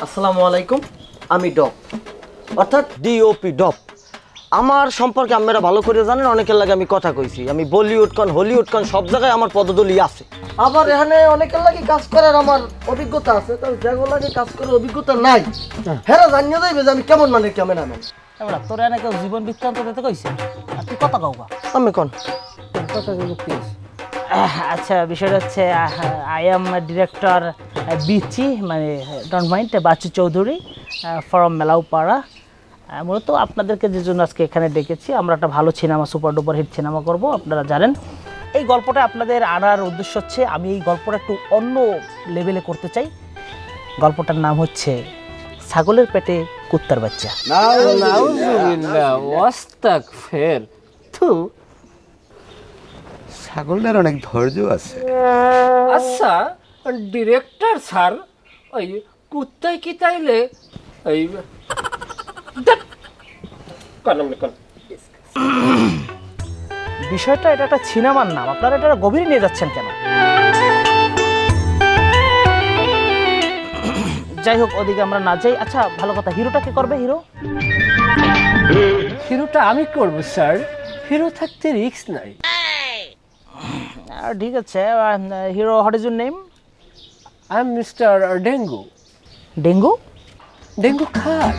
আসসালামু আলাইকুম, আমি ডপ অর্থাৎ ডিওপি ডপ। আমার সম্পর্কে আপনারা ভালো করে জানেন, অনেকের লাগে আমি কথা কইছি। আমি বলিউড কন হলিউড কন সব জায়গায় আমার পদদলি আছে। আবার এখানে অনেকের লাগে কাজ করার আমার অভিজ্ঞতা আছে, তবে যেগুলো লাগে কাজ করার অভিজ্ঞতা নাই হ্যাঁ জানিয়ে যাইবে যে আমি কেমন মানে ক্যামেরাম্যান। এবার তোর এনে কেউ জীবন বৃত্তান্ত দিতে কইছে আর তুই কথা কাউকা আমি কন কথা প্লিজ। আচ্ছা, বিষয়টা হচ্ছে আই এম ডিরেক্টর বিচি, মানে don't mind, Bachchu Chowdhury from Melaupara. মূলত আপনাদেরকে যে জন্য আজকে এখানে ডেকেছি, আমরা একটা ভালো cinema, super duper hit cinema করব, আপনারা জানেন। এই গল্পটা আপনাদের আনার উদ্দেশ্য হচ্ছে আমি এই গল্পটা একটু অন্য লেভেলে করতে চাই। গল্পটার নাম হচ্ছে ছাগলের পেটে কুত্তার বাচ্চা। নাউজুবিল্লাহ ওয়াস্তাগফির। থু, ছাগলটার অনেক ধৈর্য আছে। আচ্ছা ডিরেক্টর স্যার, ওই কুত্তায় কি তাইলে ওই বিষয়টা এটা একটা সিনেমার নাম, আপনারা এটা গভীরে নিয়ে যাচ্ছেন কেন? যাই হোক, ওদিকে আমরা না যাই। আচ্ছা ভালো কথা, হিরোটা কে করবে? হিরোটা আমি করব স্যার, হিরো থাকতে রিস্ক নাই। ঠিক আছে, hero, what is your name? I am mister dengue. Dengue? Dengue Khan.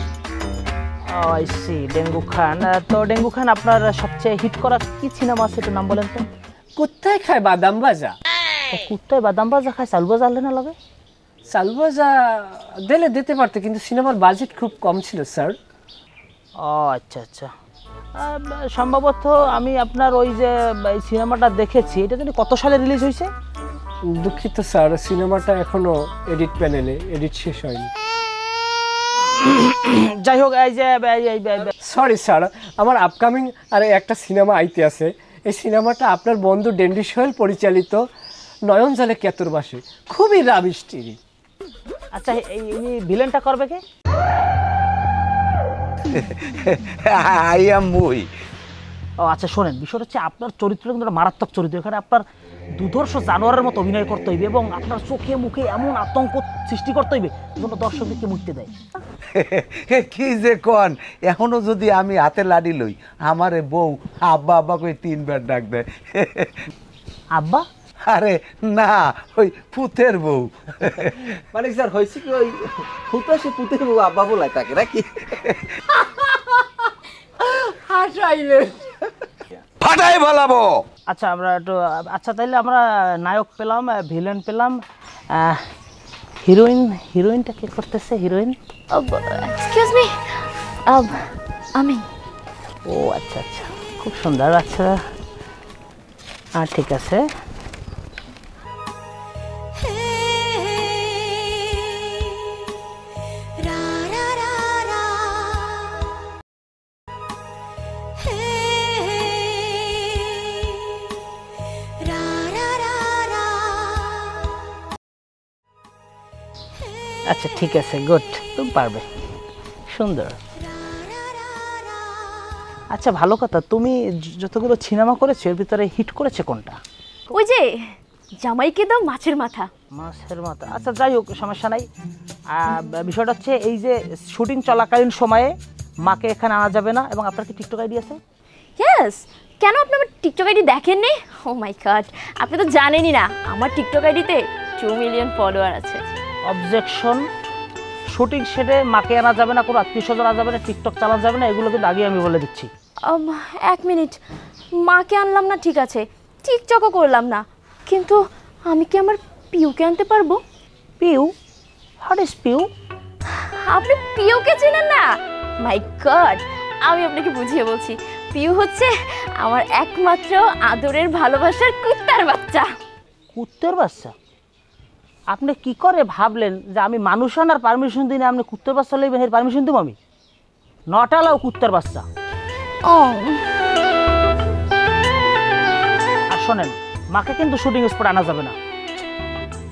I see, dengue Khan. তো ডেঙ্গু খান, আপনার সবচেয়ে হিট করা কি সিনেমা আছে, একটু নাম বলেন তো। কুত্তায় খায় বাদাম ভাজা। কুত্তায় বাদাম ভাজা খায়, চাল ভাজা আনলে না লাগে? চাল ভাজা দিলে দিতে পারতো, কিন্তু সিনেমার বাজেট খুব কম ছিল স্যার। ও আচ্ছা আচ্ছা, সম্ভবত আমি আপনার ওই যে এই সিনেমাটা দেখেছি, এটা জানি কত সালে রিলিজ হয়েছে? দুঃখিত স্যার, সিনেমাটা এখনো এডিট প্যানেলে, এডিট শেষ হয়নি। যাই হোক, এই যে সরি স্যার, আমার আপকামিং আর একটা সিনেমা আইতে আছে। এই সিনেমাটা আপনার বন্ধু ডেন্ডি সোহেল পরিচালিত, নয়ন জলে কেতুর বাসে, খুবই লাভ স্টোরি। আচ্ছা, এই ভিলেনটা করবে কে? আই এম মুই। ও আচ্ছা, শোনেন, বিষয়টা হচ্ছে আপনার চরিত্র কিন্তু একটা মারাত্মক চরিত্র। এখানে আপনার দুধর্ষ জানোয়ারের মতো অভিনয় করতে হইবে এবং আপনার চোখে মুখে এমন আতঙ্ক সৃষ্টি করতে হইবে যেন দর্শকদেরকে মুক্তি দেয়। কি যে কন, এখনো যদি আমি হাতে লাডি লই, আমারে বউ আব্বা আব্বা কই 3 বার ডাক দেয়। আব্বা? আরে না, ওই পুতের বউ। মানে স্যার হয়েছে কি, ওই ফুটা সে পুতের বউ আব্বা বলায় তাকে নাকি? ফাটাই বলাবো। আচ্ছা আমরা একটু, আচ্ছা তাইলে আমরা নায়ক পেলাম, ভিলেন পেলাম, হিরোইনটা কে করতেছে? হিরোইন? এক্সকিউজ মি, আমি। ও আচ্ছা আচ্ছা, খুব সুন্দর। আচ্ছা ঠিক আছে। আচ্ছা ঠিক আছে, গুড, তুমি পারবে, সুন্দর। আচ্ছা ভালো কথা, তুমি যতগুলো সিনেমা করেছো এর ভিতরে হিট করেছে কোনটা? ওই যে জামাইকে দাও মাছের মাথা। মাছের মাথা? আচ্ছা যাই হোক, সমস্যা নাই। বিষয়টা হচ্ছে এই যে শুটিং চলাকালীন সময়ে মাকে এখানে আনা যাবে না, এবং আপনার কি টিকটক আইডি আছে? ইয়েস। কেন আপনি আমার টিকটক আইডি দেখেননি? ও মাই গড, আপনি তো জানেনই না আমার টিকটক আইডিতে 2 মিলিয়ন ফলোয়ার আছে। অবজেকশন, শুটিং সেটে মাকে আনা যাবে না, কোনো আত্মীয় স্বজন আনা যাবে না, টিকটক চালানো যাবে না, এগুলো কিন্তু আগে আমি বলে দিচ্ছি। 1 মিনিট, মাকে আনলাম না ঠিক আছে, টিকটকও করলাম না, কিন্তু আমি কি আমার পিউকে আনতে পারবো? পিউ? What is Piu? আপনি পিউকে চেনেন না? মাই গড, আমি আপনাকে বুঝিয়ে বলছি। পিউ হচ্ছে আমার একমাত্র আদরের ভালোবাসার কুত্তার বাচ্চা। কুত্তের বাচ্চা? আপনি কি করে ভাবলেন যে আমি মানুষ আনার পারমিশন দিই না, আপনি কুত্তের বাচ্চা লইবেন, এর পারমিশন দেবো আমি? নট অ্যালাউ কুত্তের বাচ্চা। ও আর শোনেন, মাকে কিন্তু শুটিং স্পটে আনা যাবে না,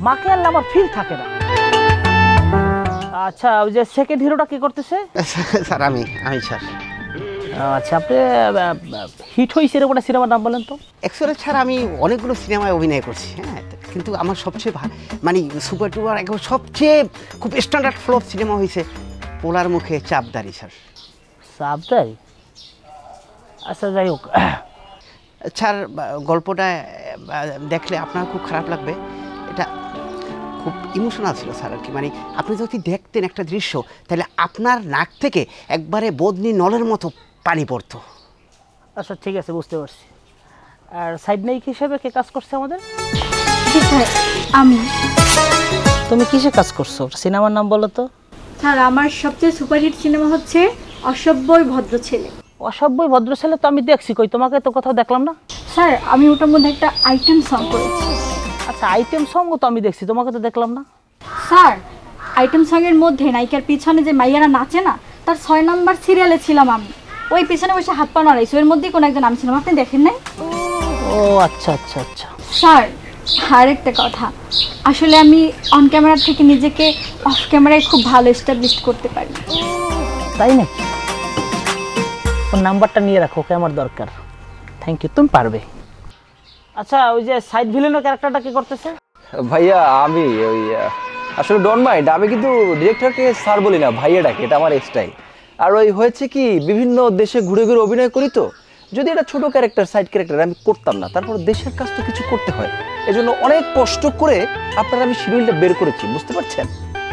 মাকে আনলে আমার ফিল থাকে না। আচ্ছা, ওই যে সেকেন্ড হিরোটা কি করতেছে? স্যার আমি স্যার। আচ্ছা, আপনি হিট হয়েছে এরকম একটা সিনেমার নাম বলেন তো। অ্যাকচুয়ালি স্যার আমি অনেকগুলো সিনেমায় অভিনয় করছি, হ্যাঁ, কিন্তু আমার সবচেয়ে মানে সুপার টুপার একবার সবচেয়ে খুব স্ট্যান্ডার্ড ফ্লপ সিনেমা হয়েছে পোলার মুখে চাপদারি স্যার। সাবধাই, আচ্ছা যাই হোক। স্যার গল্পটা দেখলে আপনার খুব খারাপ লাগবে, এটা খুব ইমোশনাল ছিল স্যার আর কি। মানে আপনি যদি দেখতেন একটা দৃশ্য তাহলে আপনার নাক থেকে একবারে বদনি নলের মতো পানি পড়তো। আচ্ছা ঠিক আছে, বুঝতে পারছি। আর সাইড নায়িক হিসেবে কে কাজ করছে আমাদের? জি স্যার, আমি। তুমি কিসে কাজ করছো? সিনেমার নাম বলো তো। স্যার আমার সবচেয়ে সুপারহিট সিনেমা হচ্ছে অসভ্যই ভদ্র ছেলে। অসভ্যই ভদ্র ছেলে তো আমি দেখছি, কই তোমাকে তো কোথাও দেখলাম না। স্যার আমি ওটার মধ্যে একটা আইটেম সং করেছি। আচ্ছা আইটেম সঙ্গও তো আমি দেখছি, তোমাকে তো দেখলাম না। স্যার আইটেম সঙের মধ্যে নায়িকার পিছনে যে মাইয়ারা নাচে না, তার 6 নম্বর সিরিয়ালে ছিলাম আমি। ওই পিছনে বসে হাত পা নাড়াইছি, ওর মধ্যেই কোনো একজন আমি ছিলাম, আপনি দেখেন নাই? ও আচ্ছা আচ্ছা আচ্ছা। স্যার আর একটা কথা, আসলে আমি অন ক্যামেরা থেকে নিজেকে অফ ক্যামেরায় খুব ভালো এস্টাবলিশ করতে পারি। তাই নাকি? ওর নাম্বারটা নিয়ে রাখো, ওকে আমার দরকার। থ্যাংক ইউ, তুমি পারবে। আচ্ছা ওই যে সাইড ভিলেনের ক্যারেক্টারটা কি করতেছে? ভাইয়া আমি ওই আসলে ডোন্ট মাইন্ড, আমি কিন্তু ডিরেক্টরকে স্যার বলি না, ভাইয়া ডাকি, এটা আমার স্টাইল। আর ওই হয়েছে কি বিভিন্ন দেশে ঘুরে ঘুরে অভিনয় করি, তো যদি এটা ছোট ক্যারেক্টার সাইড ক্যারেক্টার আমি করতাম না, তারপর দেশের কাজ তো কিছু করতে হয়, এজন্য অনেক কষ্ট করে আপনারা আমি শিডিউলটা বের করেছি, বুঝতে পারছেন?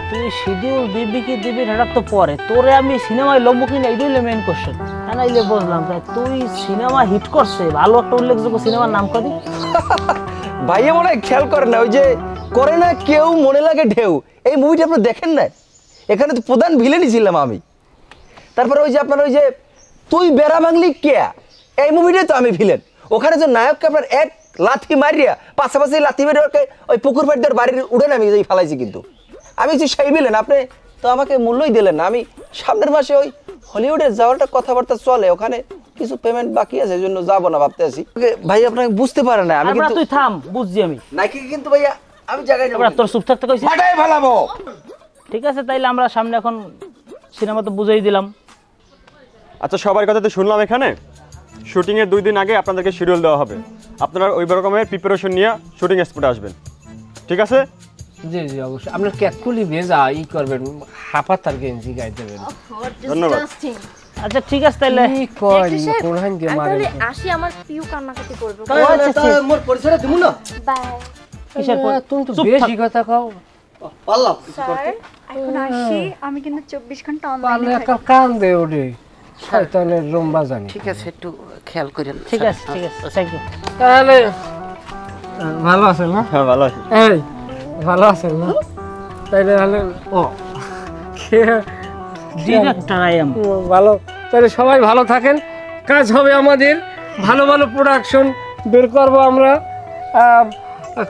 তুই শিডিউল দিবি কি দিবি এটা তো পরে, তোরে আমি সিনেমায় লম্ব কিনা এটাই মেইন কোশ্চেন। নাইলে বুঝলাম তুই সিনেমা হিট করছে, ভালো একটা উল্লেখযোগ্য সিনেমার নাম করি। ভাইয়া মনে হয় খেয়াল করেন না, ওই যে করে না কেউ মনে লাগে ঢেউ, এই মুভিটা আপনি দেখেন না? এখানে তো প্রধান ভিলেনই ছিলাম আমি। তারপরে ওই যে আপনার ওই যে তুই বেড়া ভাঙলি কে, এই মুভিটাই তো আমি ভিলেন। ওখানে যে নায়ককে আপনার এক লাথি মারিয়া পাশাপাশি লাথি মেরে ওকে ওই পুকুর পাড় দিয়ে বাড়ির উড়ে আমি এই ফালাইছি, কিন্তু আমি যে সেই ভিলেন, আপনি তো আমাকে মূল্যই দিলেন না। আমি সামনের মাসে ওই হলিউডে যাওয়াটা কথাবার্তা চলে, ওখানে কিছু পেমেন্ট বাকি আছে, এই জন্য যাবো না ভাবতে আছি। ভাই আপনাকে বুঝতে পারে না, আমি কিন্তু তুই থাম, বুঝছি আমি নাকি, কিন্তু ভাইয়া আমি জায়গায় যাবো, তোর চুপ থাকতে কইছি। ফাটাই ফেলাবো। ঠিক আছে, তাইলে আমরা সামনে এখন সিনেমা তো বুঝাই দিলাম। আচ্ছা সবার কথা তো শুনলাম, এখানে শুটিংয়ের 2 দিন আগে আপনাদেরকে শিডিউল দেওয়া হবে, আপনারা ওই রকমের প্রিপারেশন নিয়ে শুটিং স্পটে আসবেন, ঠিক আছে? জি জি অবশ্যই। আপনার ক্যাকুলি ভেজা করবেন, হাফা তার গেঞ্জি গাই দেবেন। ধন্যবাদ। আচ্ছা ঠিক আছে, তাইলে আমি তাহলে আসি, আমার পিউ কান্নাকাটি করবে। মোর পরিচয়টা দিমু না। বাই। কিসের পর? তুমি তো বেশি কথা কও। পারলাম স্যার এখন আসি, আমি কিন্তু 24 ঘন্টা পারলে অনলাইনে একটা কান দে ওরে, শয়তানের রুম্বা জানি। ঠিক আছে, একটু খেয়াল করেন। ঠিক আছে ঠিক আছে, থ্যাংক ইউ। তাহলে ভালো আছেন না? হ্যাঁ ভালো আছি। এই ভালো আছেন না? তাইলে তাহলে ও ডিরেক্টর আই এম। ভালো, তাহলে সবাই ভালো থাকেন, কাজ হবে আমাদের, ভালো ভালো প্রোডাকশন বের করবো আমরা।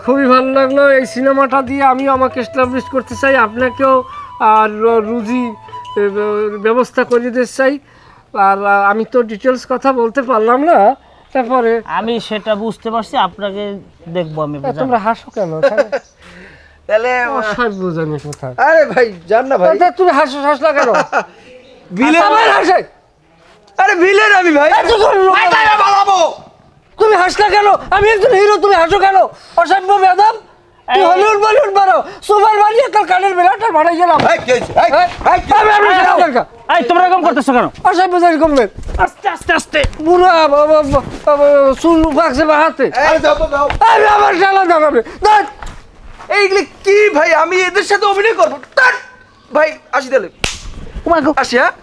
খুবই ভালো লাগলো এই সিনেমাটা দিয়ে, আমিও আমাকে এস্টাবলিশ করতে চাই, আপনাকেও আর রুজি ব্যবস্থা করে দিতে চাই। আর আমি তো ডিটেলস কথা বলতে পারলাম না, তারপরে আমি সেটা বুঝতে পারছি, আপনাকে দেখবো আমি। তোমরা হাসো কেন? তাহলে বুঝানি কোথায়? আরে ভাই জান না ভাই, তুমি হাসলা কেন? ভিলেন হাসে, আরে ভিলেন আমি ভাই, তুমি হাসলা কেন? আমি একজন হিরো, তুমি হাসো কেন? অসভ্য বেদম, তুই হলিউড বলিউড বারো সুপার বানিয়ে কাল কানের বেলাটা বানাই গেলাম। তোমরা এরকম করতেছো কেন? অসভ্য জানি কমবেন, আস্তে আস্তে আস্তে। পুরো চুল পাকছে বা হাতে, আমি আমার জ্বালা দাঁড়াবে। এইগুলি কি ভাই, আমি এদের সাথে অভিনয় করবো? ভাই আসি তাহলে, আসি। হ্যাঁ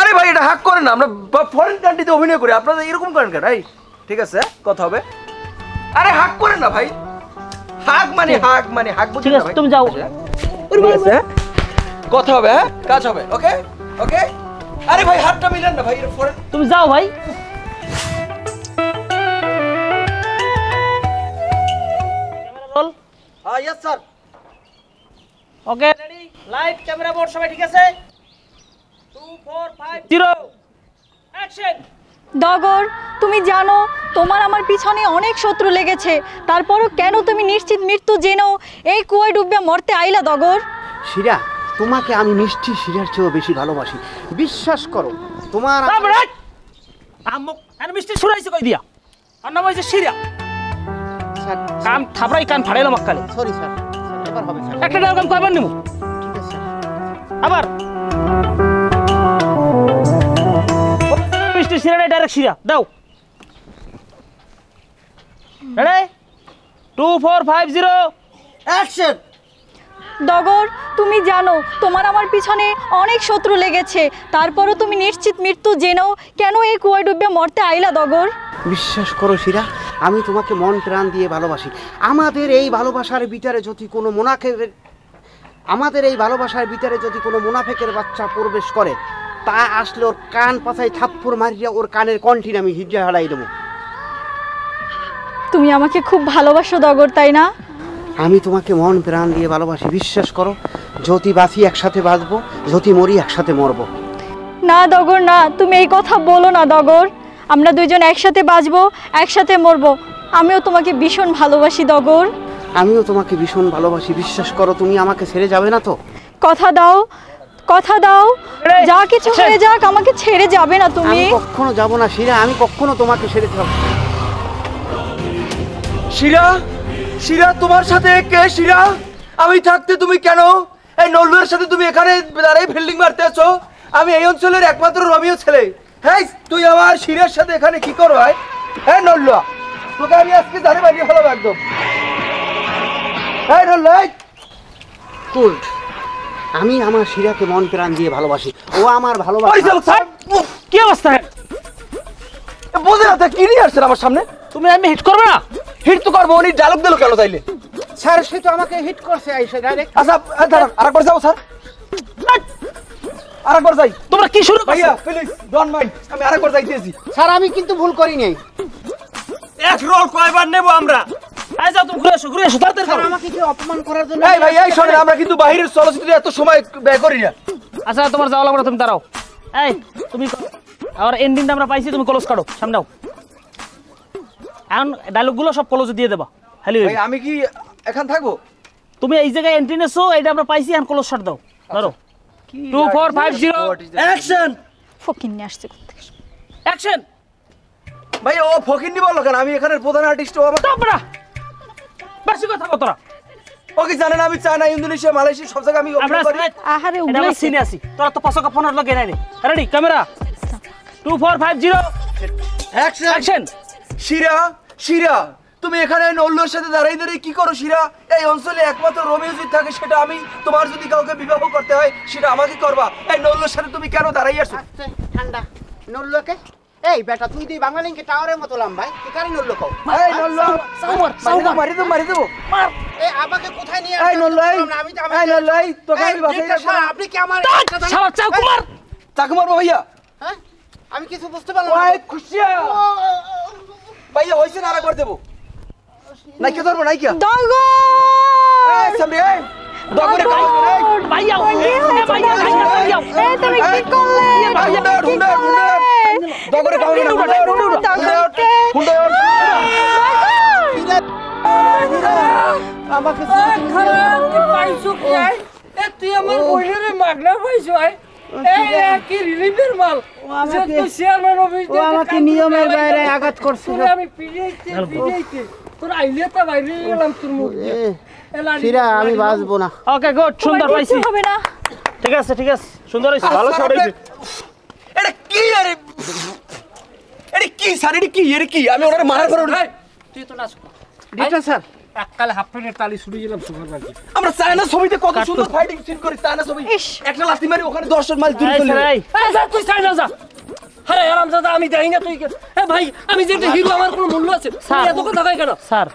আরে ভাই এটা হাক করেন না, আমরা ফরেন কান্ট্রিতে অভিনয় করি, আপনারা এরকম করেন কেন? এই ঠিক আছে কথা হবে, আরে হাক করেন না ভাই, হাক মানে হাক মানে হাক, ঠিক আছে তুমি যাও, কথা হবে, হ্যাঁ কাজ হবে, ওকে ওকে। আরে ভাই হাতটা মিলেন না ভাই, ফরেন তুমি যাও ভাই। Camera roll. হ্যাঁ yes sir. Okay ready, light camera board সবাই ঠিক আছে? 2 4 5 0 অ্যাকশন। ডগর তুমি জানো তোমার আমার পিছনে অনেক শত্রু লেগেছে, তারপরও কেন তুমি নিশ্চিত মৃত্যু জেনেও এই কুয়ায় ডুবে মরতে আইলা ডগর? শিরা, তোমাকে আমি মিষ্টি শিরার চেয়েও বেশি ভালোবাসি, বিশ্বাস করো। তোমার আম্মু আর মিষ্টি শুনাইছে কই দিয়া? আর নাম হইছে শিরা। স্যার কান থাপড়াই কান ফাড়াইলাম মক্কালে। সরি স্যার এবার হবে স্যার একটা ডায়লগ আমি কয়বার নিমু ঠিক আছে স্যার আবার মিস্টার শিরা ডাইরেক্ট শিরা দাও রেডি 2450 অ্যাকশন। ডগর তুমি জানো তোমার আমার পিছনে অনেক শত্রু লেগেছে, তারপরও তুমি নিশ্চিত মৃত্যু জেনেও কেন এই কুয়ায় ডুবে মরতে আইলা ডগর? বিশ্বাস করো শিরা, আমি তোমাকে মন প্রাণ দিয়ে ভালোবাসি। আমাদের এই ভালোবাসার ভিতরে যদি কোনো মুনাফেকের বাচ্চা প্রবেশ করে, তা আসলে ওর কান পাছায় থাপ্পড় মারিয়া ওর কানের কণ্ঠিন আমি হিজ্জা হারাই দেবো। তুমি আমাকে খুব ভালোবাসো ডগর, তাই না? আমি তোমাকে মন প্রাণ দিয়ে ভালোবাসি, বিশ্বাস করো। যদি বাঁচি একসাথে বাঁচবো, যদি মরি একসাথে মরবো। না ডগর না, তুমি এই কথা বলো না ডগর। আমরা দুইজন একসাথে বাঁচবো, একসাথে মরবো। আমিও তোমাকে ভীষণ ভালোবাসি ডগর। আমিও তোমাকে ভীষণ ভালোবাসি, বিশ্বাস করো। তুমি আমাকে ছেড়ে যাবে না তো? কথা দাও, কথা দাও, যা কিছু হয়ে যাক আমাকে ছেড়ে যাবে না তুমি। আমি কখনো যাব না শিরা, আমি কখনো তোমাকে ছেড়ে যাব। শিরা, শিরা তোমার সাথে কে? শিরা, আমি থাকতে তুমি কেন এই নল্লুর সাথে তুমি এখানে দাঁড়াই ফিল্ডিং মারতে আছো? আমি এই অঞ্চলের একমাত্র রমিও ছেলে। হ্যাঁ, তুই আমার শিরার সাথে এখানে কি করো? হ্যাঁ নল্লুয়া, তোকে আমি আজকে জানে বানিয়ে ফেলাবো একদম। হ্যাঁ নল্লুয়া, কুল, আমি আমার শিরাকে মন প্রাণ দিয়ে ভালোবাসি। ও আমার ভালোবাসা। কি অবস্থা? বোঝে না কি নিয়ে আসছেন আমার সামনে? তুমি আমি হিট করবে না? হিট তো করবো, উনি ডায়লগ দিল কেন তাইলে? স্যার সে তো আমাকে হিট করছে আইসে ডাইরেক্ট। আচ্ছা দাঁড়ান, আরেকবার যাও স্যার, আরেকবার যাই। তোমরা কি শুরু ভাইয়া প্লিজ ডোন্ট মাইন্ড, আমি আরেকবার যাইতেছি। স্যার আমি কিন্তু ভুল করি নাই। এক রোল কয়বার নেব আমরা? আই যাও তুমি ঘুরে এসো তাড়াতাড়ি স্যার করো। আমাকে কি অপমান করার জন্য? এই ভাই এই শোনেন, আমরা কিন্তু বাইরের চলচ্চিত্রে এত সময় ব্যয় করি না। আচ্ছা তোমার যাওয়া লাগবে না, তুমি দাঁড়াও। এই তুমি আর এন্ডিংটা আমরা পাইছি, তুমি ক্লোজ করো, সামনে দাও। এখন ডায়লগগুলো সব ক্লোজ দিয়ে দেবা। হ্যালো ভাই আমি কি এখন থাকবো? তুমি এই জায়গায় এন্ট্রি নেছো, এটা আমরা পাইছি, এখন ক্লোজ শট দাও। ধরো 2450 অ্যাকশন। ফকির নিয়ে আসছে কোথা থেকে? অ্যাকশন। ভাই ও ফকিন্নি বললো কেন? আমি এখানের প্রধান আর্টিস্ট। ও আমার তোমরা বেশি কথা বলো তোরা। ও কি জানেন আমি চায়না, ইন্দোনেশিয়া, মালয়েশিয়া সব জায়গায় আমি আমরা অভিনয় করি। আহারে এটা আমরা উগলাইছে। সিনে আছি, তোরা তো 500 ফোনের লগে নাই। Ready camera 2450 action. শিরা, শিরা তুমি এখানে নল্লুর সাথে দাঁড়িয়ে দাঁড়িয়ে কি করো? শিরা, এই অঞ্চলে একমাত্র রোমিও যদি থাকে সেটা আমি। তোমার যদি কাউকে বিবাহ করতে হয় সেটা আমাকে করবা। এই নল্লুর সাথে তুমি কেন দাঁড়াই আসো? আচ্ছা ঠান্ডা। নল্লুকে এই বেটা তুই তুই বাঙালিকে টাওয়ারের মতো লাম্বাই, তুই কারি নল্লু কও? এই নল্লু মারি দেবো। এই আমাকে কোথায় নিয়ে এই নল্লু, এই নল্লু, এই তোকে আমি বাঁচাই এটা রাখবো না। আপনি কি আমার শালা চাও কুমার। চাকু মারবো ভাইয়া? হ্যাঁ আমি কিছু বুঝতে পারলাম না। ওই খুশিয়া ভাইয়া হইছে না, আরেকবার দেবো। নাইকে ধরবো নাইকা। ডগর! এই সামনে এই দগরে কাম করে। ভাইয়া এই তুমি কি করলে? ভাইয়া ঢুন্ডা দগরে কাম করে। ডগরকে! আমাকে পাইছো কি? তুই আমার বইরে মাগনা পাইছো? কি রিলিফের মাল? চেয়ারম্যান অফিস আমাকে নিয়মের বাইরে আঘাত করছিল। আমি পিড়াইতে তোর আইলে তো বাইরে গেলাম তোর মুখ দিয়ে। শিরা আমি বাঁচবো না। ওকে গুড, সুন্দর তোমার পাইছি। কিচ্ছু হবে না। ঠিক আছে ঠিক আছে, সুন্দর হইছে, ভালো শট হইছে। এটা কি আরে? এটা কি স্যার? এটা কি? এর কি? আমি ওনারে মারার পর তুই তো নাচ ডিরেক্টর স্যার এককালে হাফ প্যান্টের তালি ছুটে গেলাম সুপার মার্কেট। আমরা চায়না ছবিতে কত সুন্দর ফাইটিং সিন করি। চায়না ছবি ইস। একটা লাথি মারি ওখানে 10 মাইল দূরে এই চলে স্যার, যায়। এই যা তুই চাই না যা। আরে আরাম দাদা আমি যাই না তুই। ভাই আমি যে একটা হিরো, আমার কোনো মূল্য আছে? স্যার। এত কথা কই কেন? স্যার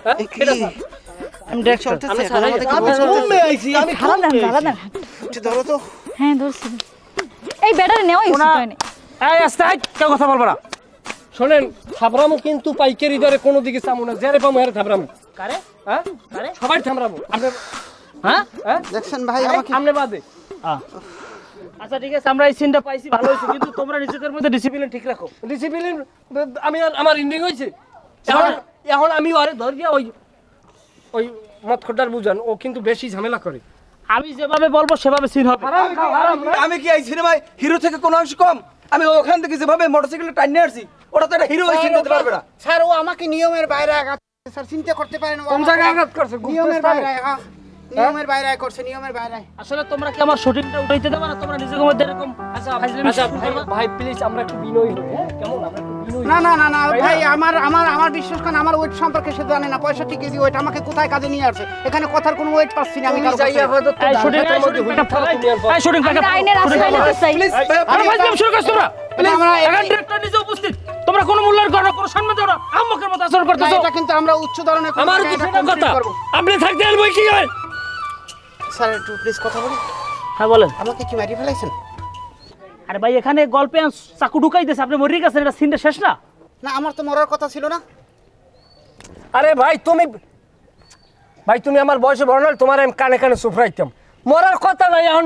আমি ডাইরেক্টর। চলতেছে এখন আমাদের কি আমি ঘুমে আইছি, আমি দাঁড়ান। ধরো তো। হ্যাঁ ধরছি। এই ব্যাটারি নেওয়া ইউজ হয় না। এই আস্তে আই, কেউ কথা বলবো না। শোনেন, থাবরামু কিন্তু পাইকারি দরে কোনো দিকে চামু না। যারে পামু এর থাবরামু। কারে হ্যাঁ কারে? সবাই থামরামু। আপনি হ্যাঁ হ্যাঁ দেখছেন ভাই আমাকে আমনে বাদে। আচ্ছা ঠিক আছে, আমরা এই সিনটা পাইছি, ভালো হইছে, কিন্তু তোমরা নিজেদের মধ্যে ডিসিপ্লিন ঠিক রাখো। ডিসিপ্লিন আমি আমার ইন্ডিং হইছে। এখন আমি ওরে ধরিয়া ওই মত খোটার বুঝান, ও কিন্তু বেশি ঝামেলা করে। আমি যেভাবে বলবো সেভাবে সিন হবে। আমি কি এই সিনেমায় হিরো থেকে কোনো অংশ কম? আমি ওখান থেকে যেভাবে মোটরসাইকেলে টাইনে আসছি, ওটা তো একটা হিরো সিন করতে পারবে না। স্যার ও আমাকে নিয়মের বাইরে আঘাত স্যার চিন্তা করতে পারেন কোন জায়গায় আঘাত করছে? নিয়মের গুপ্তস্থানে? বাইরে হ্যাঁ নিয়মের বাইরে করছে নিয়মের বাইরে। আসলে তোমরা কি আমার শুটিংটা উঠাইতে দেবে না? তোমরা নিজের মধ্যে এরকম ফাজলামি শুরু করবা? ভাই প্লিজ আমরা একটু বিনয়ী হই, হ্যাঁ? কেমন আমরা একটু বিনয়ী না না না না ভাই আমার বিশ্বাস করেন আমার ওয়েট সম্পর্কে সে জানে না 65 কেজি ওয়েট আমাকে কোথায় কাজে নিয়ে আসছে এখানে কথার কোনো ওয়েট পাচ্ছি না আমি কারো কাছে। এই শুটিং প্যাকআপ আইনের আশ্রয় নিতে চাই। ফাজলামি শুরু করছ তোমরা। এখন ডিরেক্টর নিজে উপস্থিত। তোমরা কোনো মূল্যায়ন করো না, কোনো সম্মান দাও না, আম্মকের মতো আচরণ না, করতেছো। এটা কিন্তু আমরা উচ্চ ধরনের কোনো আমার জায়গায় তো এটা সেটা কথা। করব। আপনি থাকতে আর বই কি হয়? স্যার একটু প্লিজ কথা বলি। হ্যাঁ বলেন। আমাকে কি মারি ফেলাইছেন? আরে ভাই এখানে গল্পে চাকু ঢুকাই দিয়েছে, আপনি মরে গেছেন, এটা সিনটা শেষ না? না আমার তো মরার কথা ছিল না। আরে ভাই তুমি আমার বয়সে বড় না, তোমার আমি কানে কানে সুফরাইতাম। মরার কথা নাই। এখন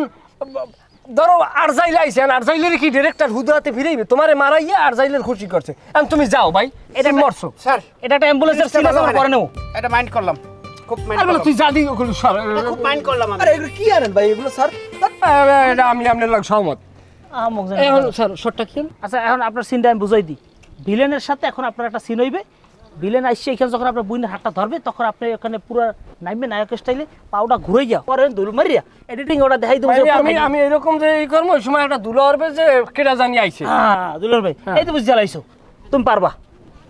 ধরো আরজাইলে আইছেন, আরজাইলের কি ডিরেক্টর হুদাতে ফিরাইবে? তোমারে মারাইয়া আরজাইলের খুশি করছে। এখন তুমি যাও ভাই, এটা মরছো। স্যার এটা একটা অ্যাম্বুলেন্সের সিন আছে, করে নেও। এটা মাইন্ড করলাম খুব মাইন্ড আরে বলো, করলাম তুই যা দিও ওগুলো সর। খুব মাইন্ড করলাম আমি। আরে এগুলো কি আনেন ভাই এগুলো স্যার? এটা আমি আপনার লগ সহমত। আম্মক জানি এখন না। স্যার শটটা কি? আচ্ছা এখন আপনার সিনটা আমি বুঝাই দিই। ভিলেনের সাথে এখন আপনার একটা সিন হইবে। ভিলেন আসছে এখানে, যখন আপনার বুইনের হাতটা ধরবে তখন আপনি ওখানে পুরো নামবে নায়কের স্টাইলে, পাউডা ঘুরে যা পরে দুল মারিয়া এডিটিং ওটা দেখাই দেবো। আমি এরকম যে এই করবো, ওই সময় একটা দুলা হবে যে কেটা জানি আইছে। হ্যাঁ দুলার ভাই, এই তো বুঝে জ্বালাইছো, তুমি পারবা।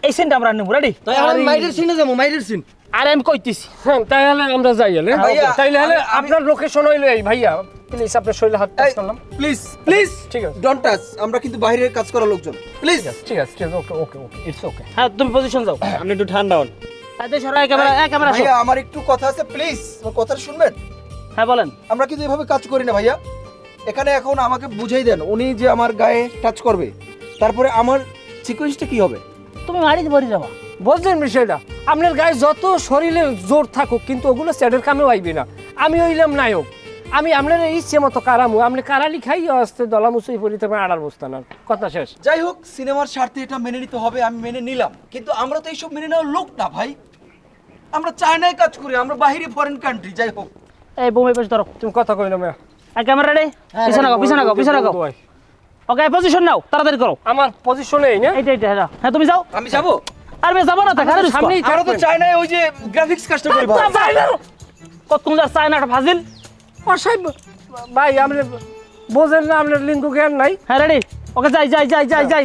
এই সিনটা আমরা নেবো, রেডি? তাই আমি মাইরের সিনে যাবো, মাইরের সিন। আরে আমি কইতেছি। হ্যাঁ তাইলে আমরা যাই হলে। ভাইয়া, তাইলে হলে আপনার লোকেশন হইলো এই। ভাইয়া প্লিজ আপনার শরীরে হাত টাচ করলাম। প্লিজ প্লিজ ঠিক আছে। ডোন্ট টাচ, আমরা কিন্তু বাইরের কাজ করা লোকজন, প্লিজ। ঠিক আছে ওকে ওকে ওকে ইটস ওকে। হ্যাঁ তুমি পজিশন যাও। আপনি একটু ঠান্ডা হন। তাতে সরাই ক্যামেরা, ক্যামেরা ভাইয়া আমার একটু কথা আছে, প্লিজ আমার কথা শুনবেন। হ্যাঁ বলেন। আমরা কিন্তু এভাবে কাজ করি না ভাইয়া। এখানে এখন আমাকে বুঝাই দেন, উনি যে আমার গায়ে টাচ করবে তারপরে আমার সিকোয়েন্সটা কি হবে? তুমি মারিতে মরি যাবা। বুঝলেন বিষয়টা? আপনার গায়ে যত শরীরে জোর থাকুক কিন্তু ওগুলো স্যাডের কামেও আইবে না। আমি হইলাম নায়ক, আমি আপনার ইচ্ছে মতো কারামু, আপনি কারালি খাই আসতে দলামুচুই পড়িতে আড়ার বসতান। আর কথা শেষ। যাই হোক, সিনেমার স্বার্থে এটা মেনে নিতে হবে, আমি মেনে নিলাম। কিন্তু আমরা তো এইসব মেনে নেওয়ার লোক না ভাই। আমরা চায়নায় কাজ করি, আমরা বাইরে ফরেন কান্ট্রি। যাই হোক, এই বোমে পেছ ধরো। তুমি কথা কই না মেয়া। Camera ready? পিছনে গাও, পিছনে গাও, পিছনে গাও। ওকে পজিশন নাও, তাড়াতাড়ি করো। আমার পজিশনে এই না? এইটা এইটা হ্যাঁ তুমি যাও। আমি যাবো। আর বে যাবো না, তা ঘরে সামনেই আমরা তো চায়নায় ওই যে গ্রাফিক্স কাজটা করি ভাই। কত কোন চায়নাটা ফাজিল। অসাই ভাই আপনি বোঝেন না, আপনার লিঙ্গু জ্ঞান নাই। হ্যাঁ রেডি? ওকে যাই যাই যাই যাই যাই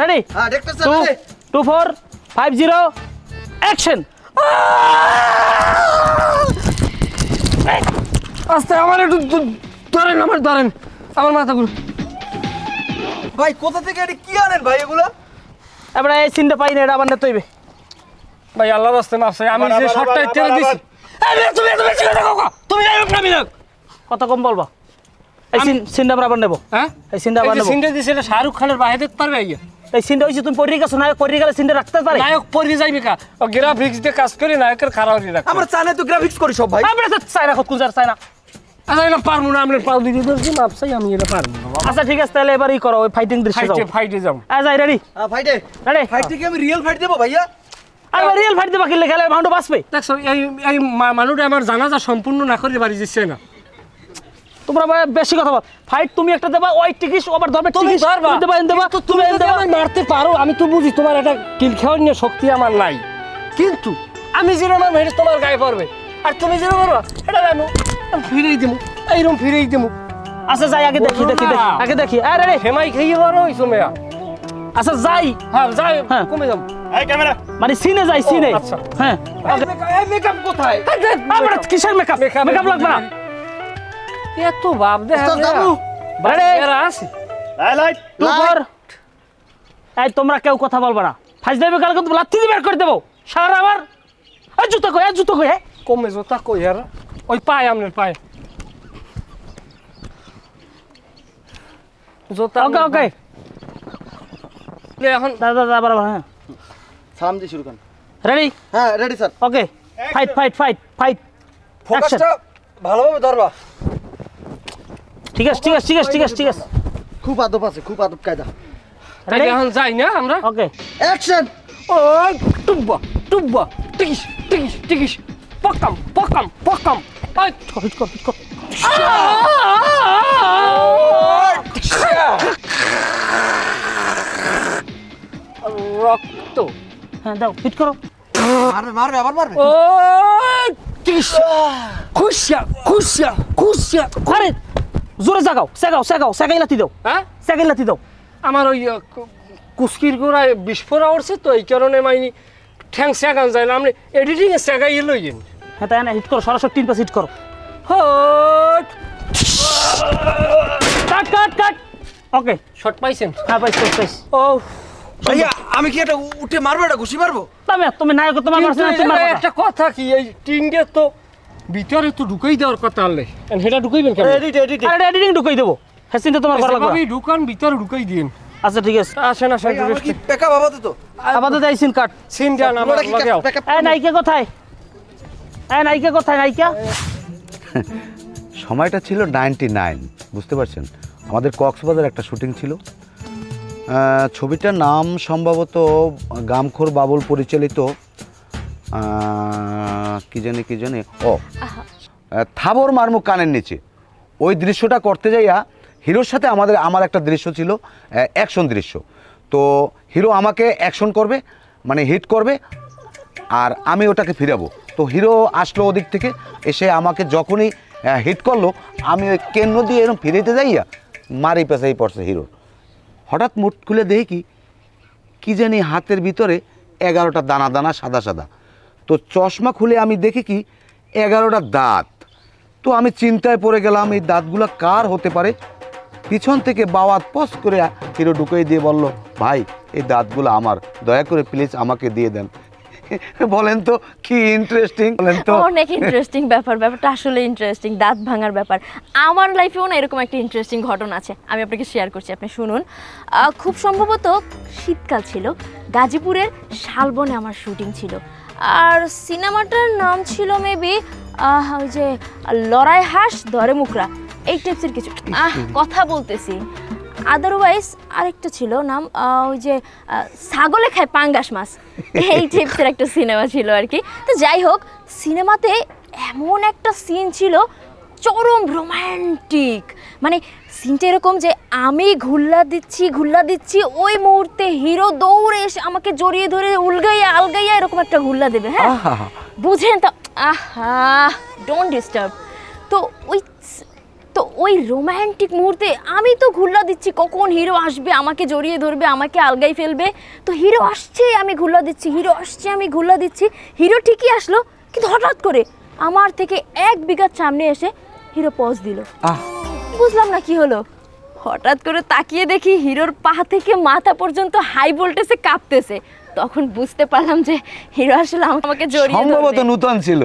রেডি? হ্যাঁ ডাক্তার স্যার, 2 4 5 0 অ্যাকশন। আস্তে আমার একটু ধরেন, আমার ধরেন, আমার মাথা ঘুরে। ভাই কোথা থেকে এটা কি আনেন ভাই এগুলো? এবারে এই সিনটা পাই না, এটা আবার নিতে হইবে। ভাই আল্লাহর রাস্তায় মাফ চাই, আমি যে শটটা ইত্যাদি দিছি। আরে তুমি এত বেশি কথা কও, তুমি নায়ক না বিনায়ক। কত কম বলবা? এই সিনটা আমরা আবার নেব। হ্যাঁ এই সিনটা আবার এই যে নেব। সিনটা দিছে এটা শাহরুখ খানের বাইরে দেখতে পারবে আইয়া। এই সিনটা হইছে তুমি পড়ে গেছো, নায়ক পড়ে গেলে সিনটা রাখতে পারে? নায়ক পড়ে যাইবে কা? ও গ্রাফিক্স দিয়ে কাজ করে নায়কের খারাপ হয়ে রাখে। আমরা চায়নায় তো গ্রাফিক্স করি সব ভাই। আমরা তো চায়না কত কুজার চায়না। আচ্ছা এটা পারবো না, আমরা পাও দিদি দর্জি মাফ চাই, আমি এটা পারবো না। আচ্ছা ঠিক আছে, তাহলে এবারই করো, ওই ফাইটিং দৃশ্য যাও। ফাইটে যাও। আচ্ছা রেডি? ফাইটে রেডি? ফাইট থেকে আমি রিয়েল ফাইট দেবো ভাইয়া। আর রিয়েল ফাইট দেবা কিলে খেলে মাউন্ট বাঁচবে। দেখছো এই এই মানুষটা আমার জানাজা সম্পূর্ণ না করে বাড়ি যাচ্ছে না। তোমরা বেশি কথা বল। ফাইট তুমি একটা দেবা, ওই টিকিস ওভার ধরবে, তুমি টিকিস ধরবা, দেবা দেবা, তুমি যদি আমায় মারতে পারো আমি তো বুঝি তোমার একটা কিল খাওয়ার নিয়ে শক্তি আমার নাই, কিন্তু আমি যেরকম আমার মেরে তোমার গায়ে পড়বে আর তুমি যেরকম করবা এটা জানো ফিরেই দেবো, এইরকম ফিরেই দেবো। আচ্ছা যাই, আগে দেখি দেখি দেখি, আগে দেখি। আরে রে হেমাই খাইয়ে বড় হইছো মেয়া। আচ্ছা যাই। হ্যাঁ যাই, হ্যাঁ কমে যাবো। এই ক্যামেরা। মানে সিনে যাই, সিনে। আচ্ছা হ্যাঁ এই মেকআপ কোথায়? আমরা কিসের মেকআপ? মেকআপ লাগবে না। এত ভাব দেখা রেডি? আছে লাইট 2 4 এই তোমরা কেউ কথা বলবে না। ফাইজ দেবে কাল কিন্তু লাথি দিয়ে বের করে দেবো সারা আমার। এই জুতো কই, এই জুতো কই? হ্যাঁ কমে জোতা কই আর ওই পায় আপনার পায় জোতা। ওকে ওকে এখন দাদা দাদা বরাবর। হ্যাঁ সালাম দিয়ে শুরু করেন। রেডি? হ্যাঁ রেডি স্যার। ওকে ফাইট ফাইট ফাইট ফাইট। ফোকাসটা ভালোভাবে ধরবা। ঠিক আছে ঠিক আছে ঠিক আছে ঠিক আছে ঠিক আছে। খুব আদব আছে, খুব আদব কায়দা। তাহলে এখন যাই না আমরা। ওকে অ্যাকশন। ওই টুব্বা টুব্বা টিকিস টিকিস টিকিস পকাম পকাম পকাম। ওই হিট কর হিট কর। রক্ত। হ্যাঁ দাও হিট করো। মারবে আবার মারবে। ও খুশিয়া খুশিয়া খুশিয়া। আরে জোরে সেগাই লাথি দাও, হ্যাঁ সেগাই লাথি দাও। আমার ওই কুস্কির গোড়ায় বিস্ফোরা উঠছে তো এই কারণে মাইনি ঠ্যাং সেগান যায় না। আপনি এডিটিং এ সেগাই লইয়েন। হ্যাঁ তাই না, হিট করো, সরাসরি 3 পাস হিট করো। হট কাট কাট কাট। ওকে, শট পাইছেন? হ্যাঁ পাইছি। ও ভাইয়া আমি কি এটা উঠে মারবো, এটা ঘুষি মারবো? তুমি নায়ক, তোমার মারছ না, তুমি মারবা। একটা কথা কি, এই টিঙ্গে তো ভিতরে তো ঢুকাই দেওয়ার কথা আনলে, সেটা ঢুকাইবেন কেন? আরে এডিটিং ঢুকাই দেবো, হ্যাঁ চিন্তা তোমার করা লাগবে। আমি ঢুকান ভিতরে ঢুকাই দিন। আচ্ছা ঠিক আছে, আসেন আমার কি পেকা বাবা তো? আপাতত এই সিন কাট। সিন জান আমার লাগাও। নায়িকা কোথায়? নায়িকা কোথায়? নায়িকা সময়টা ছিল 99, বুঝতে পারছেন? আমাদের কক্সবাজার একটা শুটিং ছিল। ছবিটার নাম সম্ভবত গামখোর বাবুল পরিচালিত কি জানি থাবর মারমুখ কানের নিচে। ওই দৃশ্যটা করতে যাইয়া হিরোর সাথে আমার একটা দৃশ্য ছিল, অ্যাকশন দৃশ্য। তো হিরো আমাকে অ্যাকশন করবে, মানে হিট করবে, আর আমি ওটাকে ফিরাবো। তো হিরো আসলো ওদিক থেকে, এসে আমাকে যখনই হিট করলো, আমি ওই কেন্দ্র দিয়ে এরকম ফিরেতে যাইয়া মারি পেঁচাই পড়ছে হিরোর। হঠাৎ মুঠ খুলে দেখি কি জানি হাতের ভিতরে 11টা দানা দানা সাদা সাদা। তো চশমা খুলে আমি দেখি কি 11টা দাঁত। তো আমি চিন্তায় পড়ে গেলাম, এই দাঁতগুলো কার হতে পারে। পিছন থেকে বাওয়াত পস করে হিরো ঢুকিয়ে দিয়ে বলল, ভাই এই দাঁতগুলো আমার, দয়া করে প্লিজ আমাকে দিয়ে দেন। বলেন তো কি ইন্টারেস্টিং, বলেন তো। অনেক ইন্টারেস্টিং ব্যাপারটা আসলে ইন্টারেস্টিং, দাঁত ভাঙার ব্যাপার। আমার লাইফেও না এরকম একটা ইন্টারেস্টিং ঘটনা আছে, আমি আপনাকে শেয়ার করছি, আপনি শুনুন। খুব সম্ভবত শীতকাল ছিল, গাজীপুরের শালবনে আমার শুটিং ছিল, আর সিনেমাটার নাম ছিল মেবি ওই যে লড়াই হাঁস ধরে মুকরা, এই টাইপসের কিছু, কথা বলতেছি। আদারওয়াইজ আরেকটা ছিল নাম ওই যে ছাগলে খায় পাঙ্গাস মাছ, এই টাইপসের একটা সিনেমা ছিল আর কি। তো যাই হোক, সিনেমাতে এমন একটা সিন ছিল চরম রোম্যান্টিক, মানে সিনটা এরকম যে আমি ঘুল্লা দিচ্ছি, ওই মুহূর্তে হিরো দৌড়ে এসে আমাকে জড়িয়ে ধরে আলগাইয়া এরকম একটা ঘুল্লা দেবে। হ্যাঁ বুঝেন তো, ডোন্ট ডিস্টার্ব। তো ওই রোম্যান্টিক মুহূর্তে আমি তো ঘুল্লা দিচ্ছি, কখন হিরো আসবে, আমাকে জড়িয়ে ধরবে, আমাকে আলগাই ফেলবে। তো হিরো আসছে, আমি ঘুল্লা দিচ্ছি, হিরো ঠিকই আসলো, কিন্তু হঠাৎ করে আমার থেকে 1 বিঘা সামনে এসে হিরো পজ দিল। বুঝলাম না কি হলো, হঠাৎ করে তাকিয়ে দেখি হিরোর পা থেকে মাথা পর্যন্ত হাই ভোল্টেজে কাঁপতেছে। তখন বুঝতে পারলাম যে হিরো আসলে আমাকে জড়িয়ে ধরবে। সম্ভবত নতুন ছিল,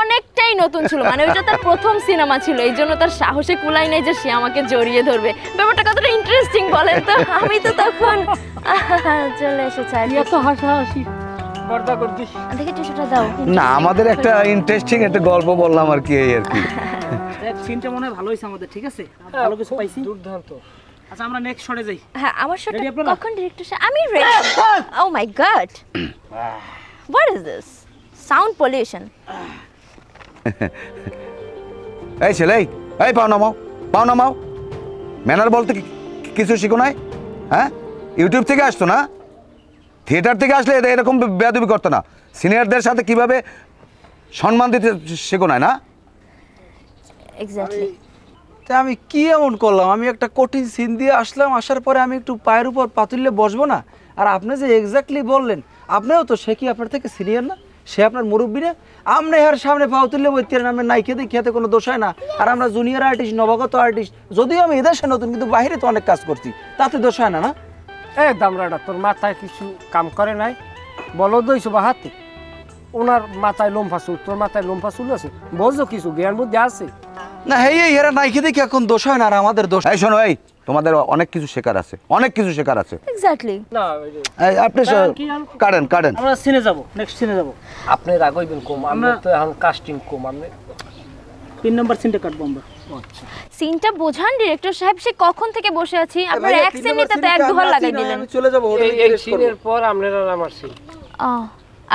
অনেকটাই নতুন ছিল, মানে ওইটা তার প্রথম সিনেমা ছিল, এই জন্য তার সাহসে কুলাই নাই যে সে আমাকে জড়িয়ে ধরবে। ব্যাপারটা কতটা ইন্টারেস্টিং বলেন তো। আমি তো তখন চলে এসেছি, এত হাসাহাসি বর্দা করছি। দেখে টিস্যুটা দাও না আমাদের একটা ইন্টারেস্টিং একটা গল্প বললাম আর কি, এই আর কি। সিনটা মনে হয় ভালো হইছে আমাদের, ঠিক আছে, ভালো কিছু পাইছি, দুর্দান্ত। আচ্ছা আমরা নেক্সট শটে যাই। হ্যাঁ আমার শটটা কখন ডিরেক্টর স্যার? আমি ready. Oh my God, what is this sound pollution? এই ছেলে, এই পাও নামাও। ম্যানার বলতে কিছু শিখো নাই? হ্যাঁ, ইউটিউব থেকে আসতো না, থিয়েটার থেকে আসলে এরকম বেয়াদবি করতো না। সিনিয়রদের সাথে কিভাবে সম্মান দিতে শেখো না? এক্স্যাক্টলি। তা আমি কি এমন করলাম? আমি একটা কঠিন সিন দিয়ে আসলাম, আসার পরে আমি একটু পায়ের উপর পাতুললে বসবো না? আর আপনি যে এক্স্যাক্টলি বললেন, আপনিও তো সে কি আপনার থেকে সিনিয়র না? সে আপনার মুরব্বী না? আপনি এর সামনে পাও তুললে বইতে আমরা নাইকে দিই, খেতে কোনো দোষ হয় না। আর আমরা জুনিয়র আর্টিস্ট, নবাগত আর্টিস্ট, যদিও আমি এদেশে নতুন, কিন্তু বাইরে তো অনেক কাজ করছি, তাতে দোষ হয় না? না দামরাটা তোর মাথায় কিছু কাম করে নাই, বলো দইছো বা হাতে। ওনার মাথায় লোমফা চুল, তোর মাথায় লোমফা চুল আছে, বোঝো কিছু জ্ঞান বুদ্ধি আছে না? এরা নাইকে দেখি এখন দোষ হয় না, আর আমাদের দোষ। এই শোনো, এই তোমাদের অনেক কিছু শেখার আছে, এক্স্যাক্টলি। না আপনি কাটেন। আমরা সিনে যাব, নেক্সট সিনে যাব। আপনি রাগইবেন কম, আমরা তো এখন কাস্টিং কম। আপনি 3 নম্বর সিনটা কাটবো আমরা। আচ্ছা সিনটা বোঝান ডিরেক্টর সাহেব, সে কখন থেকে বসে আছি, আপনার এক সেকেন্ডে তো 1 2 লাগাই দিলেন। চলে যাব এই সিনের পর আপনারা আমার সিন।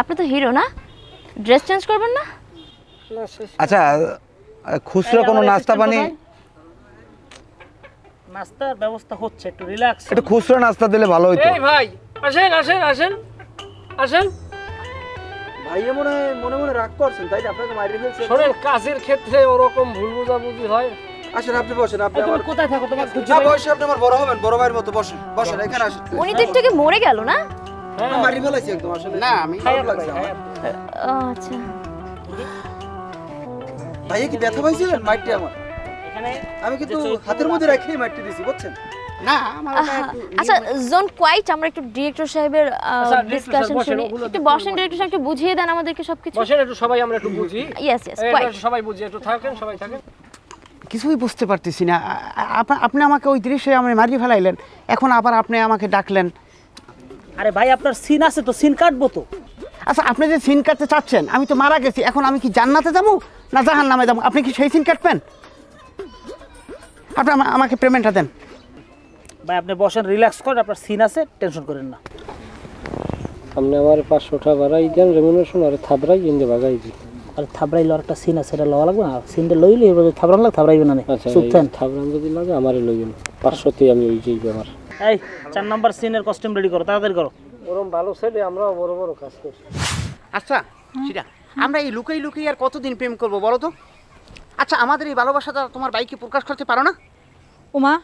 আপনি তো হিরো না, ড্রেস চেঞ্জ করবেন না? আচ্ছা, খুচরা কোনো নাস্তা পানি? নাস্তার ব্যবস্থা হচ্ছে, একটু রিল্যাক্স। একটু খুচরা নাস্তা দিলে ভালো হতো। এই ভাই আসেন আসেন আসেন আসেন। ভাইয়া মনে মনে রাগ করছেন তাই না, আপনাকে মারিয়ে ফেলছে। শোনেন, কাজের ক্ষেত্রে ওরকম ভুল বোঝাবুঝি হয়। আসেন আপনি বসেন, আপনি তুমি আমার কোথায় থাকো? তোমার না বয়সে আপনি আমার বড় হবেন, বড় ভাইয়ের মতো বসেন, বসেন এখানে আসেন। উনি তো একটু আগে মরে গেল না? মারিয়ে ফেলাইছি একদম আসলে। না আমি খারাপ লাগছে আমার। আচ্ছা ভাইয়া কি ব্যথা পাইছিলেন মাইরটি আমার? এখানে আমি কিন্তু হাতের মধ্যে রেখেই মাইরটি দিছি বুঝছেন। না আমার ওটা একটু আচ্ছা জোন কোয়াইট, আমরা একটু ডিরেক্টর সাহেবের director ডিসকাশন সাহেব বসেন, শুনি। ওগুলো একটু বসেন, ডিরেক্টর সাহেব একটু বুঝিয়ে দেন আমাদেরকে সবকিছু। বসেন একটু, সবাই আমরা একটু বুঝি। ইয়েস ইয়েস এই, কোয়াইট। একটু সবাই বুঝি, একটু থাকেন, সবাই থাকেন। কিছুই বুঝতে পারতেছি না। আপনি আমাকে ওই দৃশ্যে আমি মারিয়ে ফেলাইলেন, এখন আবার আপনি আমাকে ডাকলেন। আরে ভাই আপনার সিন আছে তো, সিন কাটবো তো। আচ্ছা আপনি যে সিন কাটতে চাচ্ছেন, আমি তো মারা গেছি, এখন আমি কি জান্নাতে যাবো না জাহান্নামে যাবো? আপনি কি সেই সিন কাটবেন? আপনি আমাকে পেমেন্টটা দেন। ভাই আপনি বসেন, রিল্যাক্স করেন, আপনার সিন আছে, টেনশন করেন না। আপনি আমার 500 টাকা বাড়াই দেন রেমুনারেশন, আর থাবরাই ইন্দে বাগাই দিই। আর থাবড়াই লওয়ার একটা সিন আছে, এটা লওয়া লাগবে না। সিনটা লইলে এবার থাবড়ান লাগে, থাবড়াইবে না। আচ্ছা সুতরাং থাবরান যদি লাগে আমারই লইবেন, 500তে আমি ওই যেই আমার। এই 4 নাম্বার সিনের কস্টিউম রেডি করো, তাড়াতাড়ি করো। ওরম ভালো ছেলে, আমরা বড় বড় কাজ করি। আচ্ছা সেটা আমরা এই লুকাই লুকাই আর কতদিন প্রেম করবো বলো তো? আচ্ছা আমাদের এই ভালোবাসাটা তোমার বাইকে প্রকাশ করতে পারো না? উমা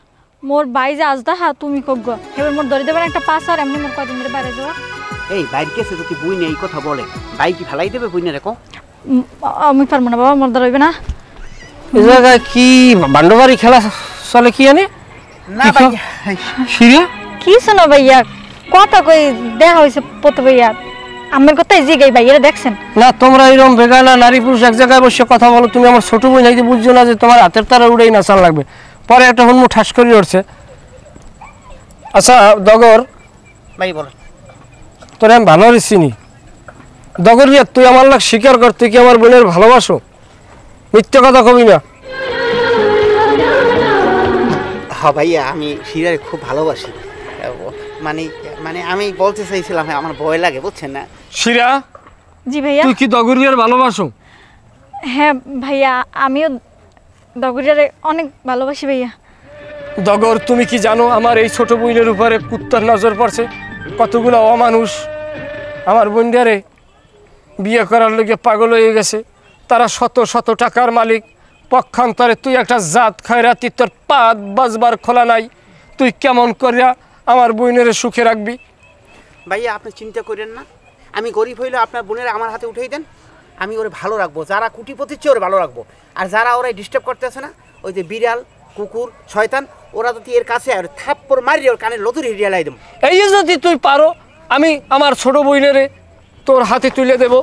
মোর বাই যে আজ দা তুমি কগ্গ এবার মোর ধরে দেবেন একটা পাস, আর এমনি মোর কদিন ধরে বাইরে যাওয়া। এই বাইক কেসে যদি বুই নেই কথা বলে, বাইক কি ফেলাই দেবে বুই না রেখো? আমি পারবো না বাবা, মোর ধরবে না। এই জায়গায় কি বান্ডবাড়ি খেলা চলে কি জানি না ভাই সিরিয়া কি শোনো ভাইয়া, কথা কই দেখা হয়েছে পত ভাইয়া, আমার কথাই জিগাই ভাইয়া দেখছেন না? তোমরা এরকম বেগানা নারী পুরুষ এক জায়গায় বসে কথা বলো, তুমি আমার ছোট বোন হইতে বুঝছো না যে তোমার হাতের তারা উড়েই নাচান লাগবে, পরে একটা হুনমু ঠাস করে উঠছে। আচ্ছা দগর ভাই বলো। তোর আমি ভালো করে চিনি। দগর রিয়া, তুই আমার লাগ স্বীকার কর, তুই কি আমার বোনের ভালোবাসো? মিথ্যে কথা কবি না। হ্যাঁ ভাইয়া আমি শিরারে খুব ভালোবাসি, মানে মানে আমি বলতে চাইছিলাম আমার ভয় লাগে বুঝছেন না। শিরা জি ভাইয়া। তুই কি দগরিয়ার ভালোবাসো? হ্যাঁ ভাইয়া আমিও দগরিয়ারে অনেক ভালোবাসি ভাইয়া। দগর তুমি কি জানো আমার এই ছোট বোনের উপরে কুত্তার নজর পড়ছে? কতগুলো অমানুষ আমার বোনটারে বিয়ে করার লোকে পাগল হয়ে গেছে, তারা শত শত টাকার মালিক। পক্ষান্তরে তুই একটা জাত খয়রাতি, তোর পাত বাজবার খোলা নাই, তুই কেমন করিয়া আমার বোনের সুখে রাখবি? ভাইয়া আপনি চিন্তা করেন না, আমি গরিব হইলে আপনার বোনের আমার হাতে উঠেই দেন, আমি ওরে ভালো রাখবো। যারা কুটিপতির চেয়ে ওরে ভালো রাখবো, আর যারা ওরা ডিস্টার্ব করতেছে না, ওই যে বিড়াল কুকুর শয়তান, ওরা যদি এর কাছে আর থাপ্পড় মারিয়ে ওর কানে লতুর হিরিয়া লাই দেব। এই যে যদি তুই পারো, আমি আমার ছোট বোনেরে তোর হাতে তুলে দেব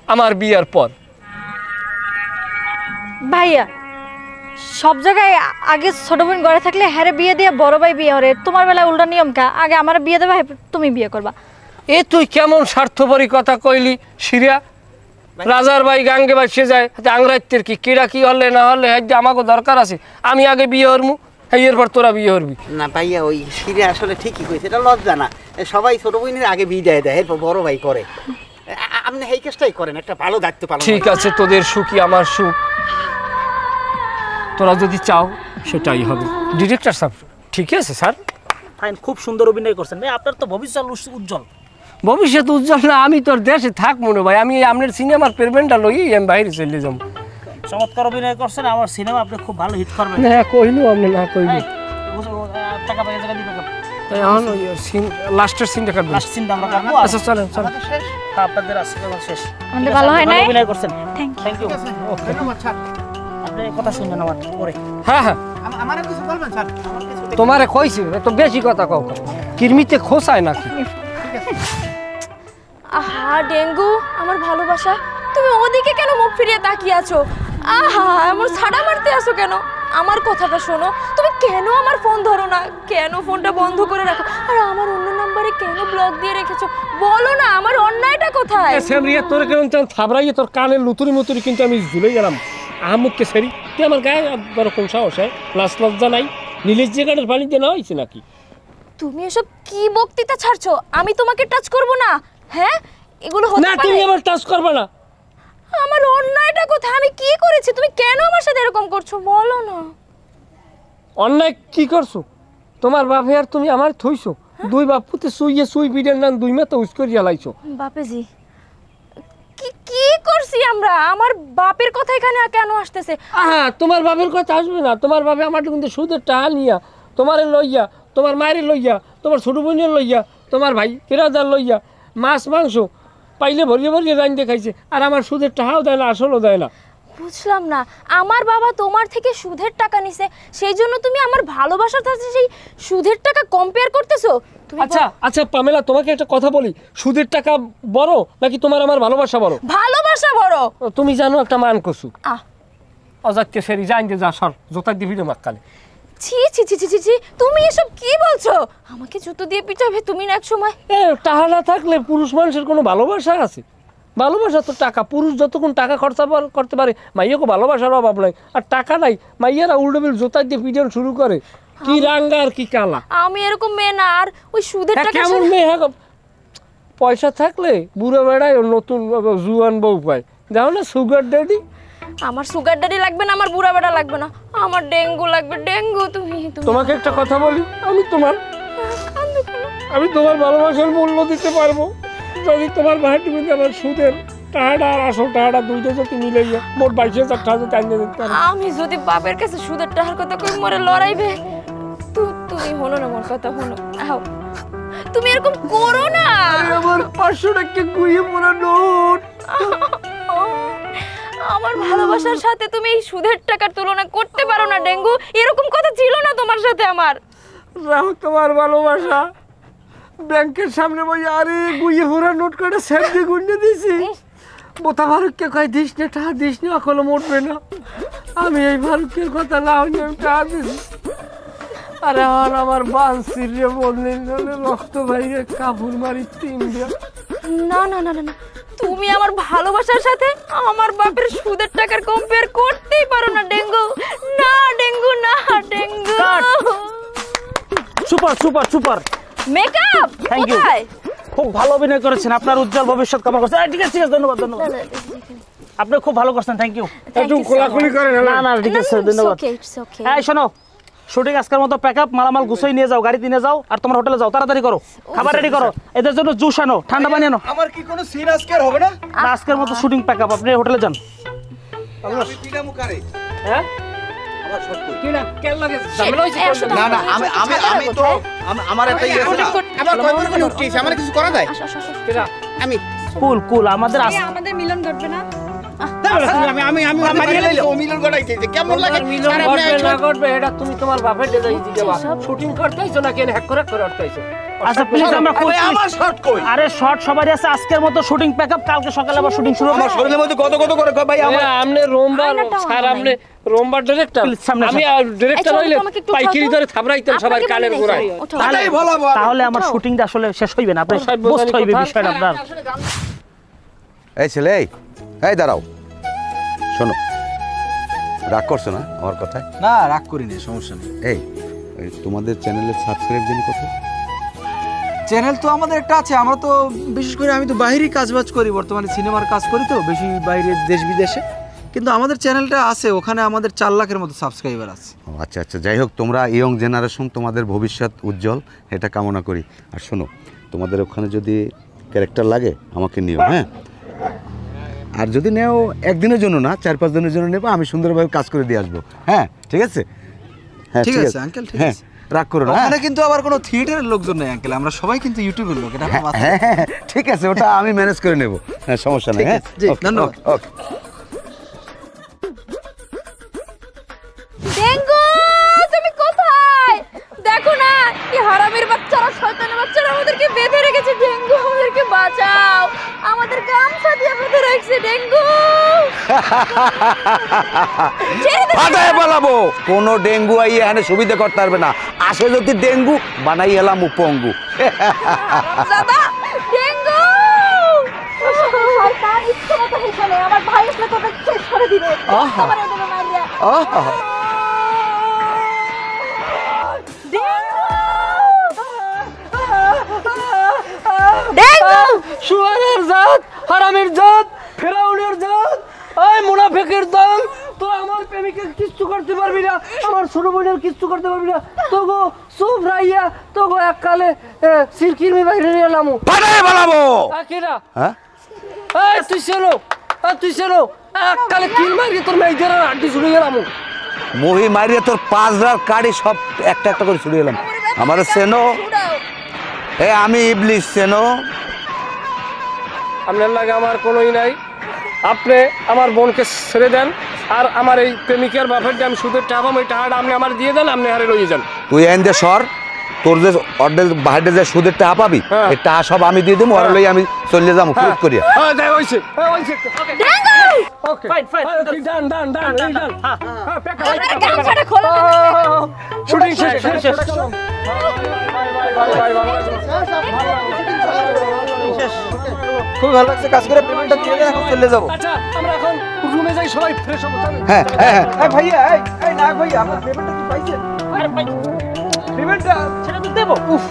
আমার বিয়ার পর। ভাইয়া সব জায়গায় আগে ছোট বোন ঘরে থাকলে হ্যারে বিয়ে দিয়ে বড় ভাই বিয়ে হরে, তোমার বেলায় উল্টা নিয়ম কা, আগে আমার বিয়ে দেবে তুমি বিয়ে করবা। এ তুই কেমন স্বার্থপরী কথা কইলি সিরিয়া? রাজার ভাই গাঙ্গে বাসে যায়, আংরাইতের কি কিরা কি হলে না হলে আমাকে দরকার আছে, আমি আগে বিয়ে হরমু, এরপর তোরা বিয়ে হরবি। না ভাইয়া ওই সিরিয়া আসলে ঠিকই কইছে, এটা লজ্জা না, সবাই ছোট বোনের আগে বিয়ে দেয় এরপর বড় ভাই করে। আপনি এই কাজটাই করেন, একটা ভালো দায়িত্ব পালন। ঠিক আছে, তোদের সুখই আমার সুখ, তোরা যদি চাও সেটাই হবে। ডিরেক্টর সাহেব ঠিক আছে স্যার, ফাইন, খুব সুন্দর অভিনয় করছেন ভাই, আপনার তো ভবিষ্যৎ উজ্জ্বল। ভবিষ্যৎ উজ্জ্বল না, আমি তোর দেশে থাক মনে ভাই, আমি আপনার সিনেমার পেমেন্টটা লই আমি বাইরে চলে যাবো। চমৎকার অভিনয় করছেন, আমার সিনেমা আপনি খুব ভালো হিট করবেন। না কইলো আপনি না কইলো, টাকা পাই জায়গা দিবেন। এখন লাস্টের সিনটা কাটবো। লাস্ট সিনটা আমরা কাটবো। আচ্ছা চলেন চলেন, আপনাদের আশীর্বাদ শেষ। আমাদের ভালো হয় না, অভিনয় করছেন, থ্যাংক ইউ। ধন্যবাদ স্যার। আপনি কথা শুনবেন আমার পরে। হ্যাঁ হ্যাঁ আমারও কিছু বলবেন স্যার? আমার কিছু তোমারে কইছি তো বেশি কথা কও, কিরমিতে খোসায় নাকি? আহা ডেঙ্গু আমার ভালোবাসা, তুমি ওদিকে কেন মুখ ফিরিয়ে তাকিয়ে আছো? আহা এমন ছাড়া মারতে আসো কেন? আমার কথাটা শোনো, তুমি কেন আমার ফোন ধরো না? কেন ফোনটা বন্ধ করে রাখো? আর আমার অন্য নম্বরে কেন ব্লক দিয়ে রেখেছো? বলো না, আমার অন্যায়টা কোথায়? সেমরিয়া তোর কেন থাবড়াইয়ে তোর কানে লুতুরি মুতুরি কিন্তু আমি ঝুলে গেলাম। আহমুককে সেরি তুই আমার গায়ে বড় কোন সাহস হয়? লাশ লজ্জা নাই? নীলের জায়গাটার পানি দিয়ে নেওয়া হয়েছে নাকি? তুমি এসব কি বক্তৃতা ছাড়ছো? আমি তোমাকে টাচ করব না? হ্যাঁ এগুলো হতে না, পারে? তুমি আমার টাচ করবে না। আমার অন্যায়টা কোথায়? আমি কি করেছি? তুমি কেন আমার সাথে এরকম করছো বলো না। অন্যায় কি করছো? তোমার বাপে আর তুমি আমার থইছো, দুই বাপুতে শুইয়ে শুই বিডের নাম দুই মাথা উস করিয়া লাইছো। বাপেজি কি আমরা? আমার বাপের কথা এখানে কেন আসতেছে? তোমার বাপের কথা আসবে না? তোমার বাপে আমার কিন্তু সুদের টাকা নিয়া তোমারে লইয়া, তোমার মায়ের লইয়া, তোমার ছোট বোনের লইয়া, তোমার ভাই ফেরাদার লইয়া মাছ মাংস পাইলে ভরিয়ে ভরিয়ে রাইন দেখাইছে, আর আমার সুদের টাকাও দেয় না, আসলও দেয় না। বুঝলাম না, আমার বাবা তোমার থেকে সুদের টাকা নিছে, সেই জন্য তুমি আমার ভালোবাসার সাথে সেই সুদের টাকা কম্পেয়ার করতেছো? আচ্ছা আচ্ছা পামেলা, তোমাকে একটা কথা বলি, সুদের টাকা বড় নাকি তোমার আমার ভালোবাসা বড়? ভালোবাসা বড়। তুমি জানো একটা মান কসু অজাতকে সেরি জাইন দে যা সর জোতা দিবি না মাক্কালে। ছি ছি ছি ছি ছি, তুমি এসব কি বলছো? আমাকে জুতো দিয়ে পিটাবে তুমি না এক সময়। টাকা না থাকলে পুরুষ মানুষের কোনো ভালোবাসা আছে? ভালোবাসা তো টাকা, পুরুষ যতক্ষণ টাকা খরচা করতে পারে মাইয়াকে ভালোবাসার অভাব নাই, আর টাকা নাই মাইয়ারা উল্টোবিল জোতা দিয়ে পিটানো শুরু করে। কি রাঙ্গা আর কি কালা। আমি এরকম মেয়ে না, আর ওই সুদের টাকা কেমন মেয়ে? পয়সা থাকলে বুড়ো বেড়ায় নতুন জুয়ান বউ পায়, দেখো না সুগার ড্যাডি। আমার সুগার ড্যাডি লাগবে না, আমার বুড়া বেড়া লাগবে না, আমার ডেঙ্গু লাগবে, ডেঙ্গু। তুমি তোমাকে একটা কথা বলি, আমি তোমার ভালোবাসার মূল্য দিতে পারবো যদি তোমার ভাইটি আমার সুদের টাকাটা আর আসল টাকাটা দুইটা যদি মিলে যায় মোট 22,000 টাকা টাইনে দিতে পারো। আমি যদি বাপের কাছে সুদের টাকার কথা কই মরে লড়াইবে, তুমি হলো না মোর কথা, হলো আও তুমি এরকম করো না। আমার 500 টাকা গুইয়ে পড়া নোট। আমার ভালোবাসার সাথে তুমি এই সুদের টাকার তুলনা করতে পারো না ডেঙ্গু, এরকম কথা ছিল না তোমার সাথে আমার। রাও তোমার ভালোবাসা ব্যাংকের সামনে বই আরে গুইয়ে পড়া নোট করে সেট দিয়ে গুন্ডে দিছি। বোতা ফারুককে কয় দিস না টাকা দিস না, এখনো মরবে না। আমি এই ফারুকের কথা না হইলে আমি টাকা দিছি। আরে আমার বান্সির রে বললেন রক্ত বাইরে কাপড় মারি 3 দিয়া। না না না না, তুমি আমার ভালোবাসার সাথে আমার বাপের সুদের টাকার কম্পেয়ার করতেই পারো না ডেঙ্গু। না ডেঙ্গু, না dengue. Super super super makeup. Thank you, খুব ভালো অভিনয় করেছেন, আপনার উজ্জ্বল ভবিষ্যৎ কামনা করছি। ঠিক আছে ঠিক আছে, ধন্যবাদ ধন্যবাদ, আপনি খুব ভালো করছেন, থ্যাংক ইউ। একটু কোলাকুলি করেন। না না ঠিক আছে, ধন্যবাদ। এই শোনো, শুটিং আজকের মতো প্যাকআপ, মালামাল গুছাই নিয়ে যাও, গাড়িতে নিয়ে যাও, আর তোমার হোটেলে যাও, তাড়াতাড়ি করো, খাবার রেডি করো, এদের জন্য জুস আনো, ঠান্ডা পানি আনো। আমার কি কোনো সিন আজকে হবে না? আজকের মতো শুটিং প্যাকআপ, আপনি হোটেলে যান। আমি পিটা মুখারে। হ্যাঁ আমার শট কই? কি না কেন লাগে ঝামেলা হইছে? না না আমি তো আমার একটা ইয়ে আছে না। আমার কয়বার করে উঠতেছে, আমার কিছু করা যায়? আমি কুল কুল, আমাদের আমাদের মিলন ঘটবে না? মিলন করাইতে কেমন লাগে? করবে এটা তুমি তোমার বাপের দেই দিবা। শুটিং করতে আইছো না কেন হ্যাক করে করতে আইছো? আচ্ছা প্লিজ আমরা কই আমার শট কই? আরে শর্ট সবারই আছে, আজকের মতো শুটিং প্যাকআপ, কালকে সকালে আবার শুটিং শুরু হবে। আমার শরীরের মধ্যে কত করে কয় ভাই আমার আমনে রোমবার স্যার, আমনে রোমবার ডিরেক্টর, আমি ডিরেক্টর হইলে পাইকারি ধরে থাবরাইতাম সবার কানের গোড়ায়। তাই বলাবো। তাহলে আমার শুটিংটা আসলে শেষ হইবে না, আপনি বুঝতে হইবে বিষয়টা আপনার। এই ছেলে এই দাঁড়াও, শোনো, রাগ করছো না আমার কথায়? না রাগ করি না, সমস্যা নেই। এই তোমাদের চ্যানেলের সাবস্ক্রাইব জানি কত? চ্যানেল তো আমাদের একটা আছে, আমরা তো বিশেষ করে আমি তো বাইরেই কাজবাজ করি, বর্তমানে সিনেমার কাজ করি তো বেশি, বাইরে দেশ বিদেশে, কিন্তু আমাদের চ্যানেলটা আছে, ওখানে আমাদের 4 লাখের মতো সাবস্ক্রাইবার আছে। আচ্ছা আচ্ছা, যাই হোক, তোমরা ইয়ং জেনারেশন, তোমাদের ভবিষ্যৎ উজ্জ্বল, এটা কামনা করি। আর শোনো, তোমাদের ওখানে যদি ক্যারেক্টার লাগে আমাকে নিও, হ্যাঁ? আর যদি নেও একদিনের জন্য না, 4-5 দিনের জন্য নেবো, আমি সুন্দরভাবে কাজ করে দিয়ে আসবো। হ্যাঁ ঠিক আছে? হ্যাঁ ঠিক আছে আঙ্কেল, ঠিক আছে, রাগ করো না। ওখানে কিন্তু আবার কোনো থিয়েটারের লোকজন নেই আঙ্কেল, আমরা সবাই কিন্তু ইউটিউবের লোক, এটা আমার মাথায়। হ্যাঁ ঠিক আছে, ওটা আমি ম্যানেজ করে নেব, হ্যাঁ সমস্যা নেই। হ্যাঁ জি, ধন্যবাদ। ওকে। ডেঙ্গু তুমি কোথায়? দেখো না কি হারামির বাচ্চারা, শয়তানের বাচ্চারা আমাদেরকে বেঁধে রেখেছে। ডেঙ্গু আমাদেরকে বাঁচাও, আমাদের গামছা দিয়ে বেঁধে রাখছে। ডেঙ্গু ফাটায় পালাবো, কোনো ডেঙ্গু আই এখানে সুবিধা করতে পারবে না। আসে যদি ডেঙ্গু বানাই এলাম উপঙ্গু। দাদা ডেঙ্গু শয়তান ইচ্ছে মতো হেসে আমার ভাই আসলে তোকে শেষ করে দিবে। আমার এদের মারিয়া শুয়ারের জাত, হারামের জাত, ফেরাউনের জাত, এই মুনাফিকের দল, তো আমার প্রেমিকের কিচ্ছু করতে পারবি না, আমার ছোট বোনের কিচ্ছু করতে পারবি না। তোগো চুপ রাইয়া তোগো এককালে সিরকির মে বাইরে এলাম। ফাটায় পালাবো। আকিরা হ্যাঁ এই তুই চলো, তুই শোনো কালে কিল মারি তোর মেয়েদের আড্ডি ছুড়ে গেলাম মুহি মারিয়ে তোর 5 কাড়ি সব একটা একটা করে ছুড়ে গেলাম। আমার সেনো আমি ইবলিশ সেনো। আপনার লাগে আমার কোনোই নাই, আপনি আমার বোনকে ছেড়ে দেন, আর আমার এই প্রেমিকার বাপেরটা আমি সুদের টাকা পাবো, ওই টাকাটা আপনি আমার দিয়ে দেন, আপনি হারে রয়ে যান। তুই এন দে সর, তোর যে অর্ধেক বাইরে যে সুদের টাকা পাবি এই টাকা সব আমি দিয়ে দেবো, আর লই আমি চলে যাবো ফেরত করিয়া। খুব ভালো লাগছে, কাজ করে পেমেন্টটা দিয়ে দেন, এখন চলে যাবো। আচ্ছা আমরা এখন রুমে যাই, সবাই ফ্রেশ হবো। হ্যাঁ হ্যাঁ হ্যাঁ এই ভাইয়া, এই না ভাইয়া, আপনার পেমেন্টটা কি পাইছেন? আরে ভাই পেমেন্টটা সেটা তো দেবো। উফ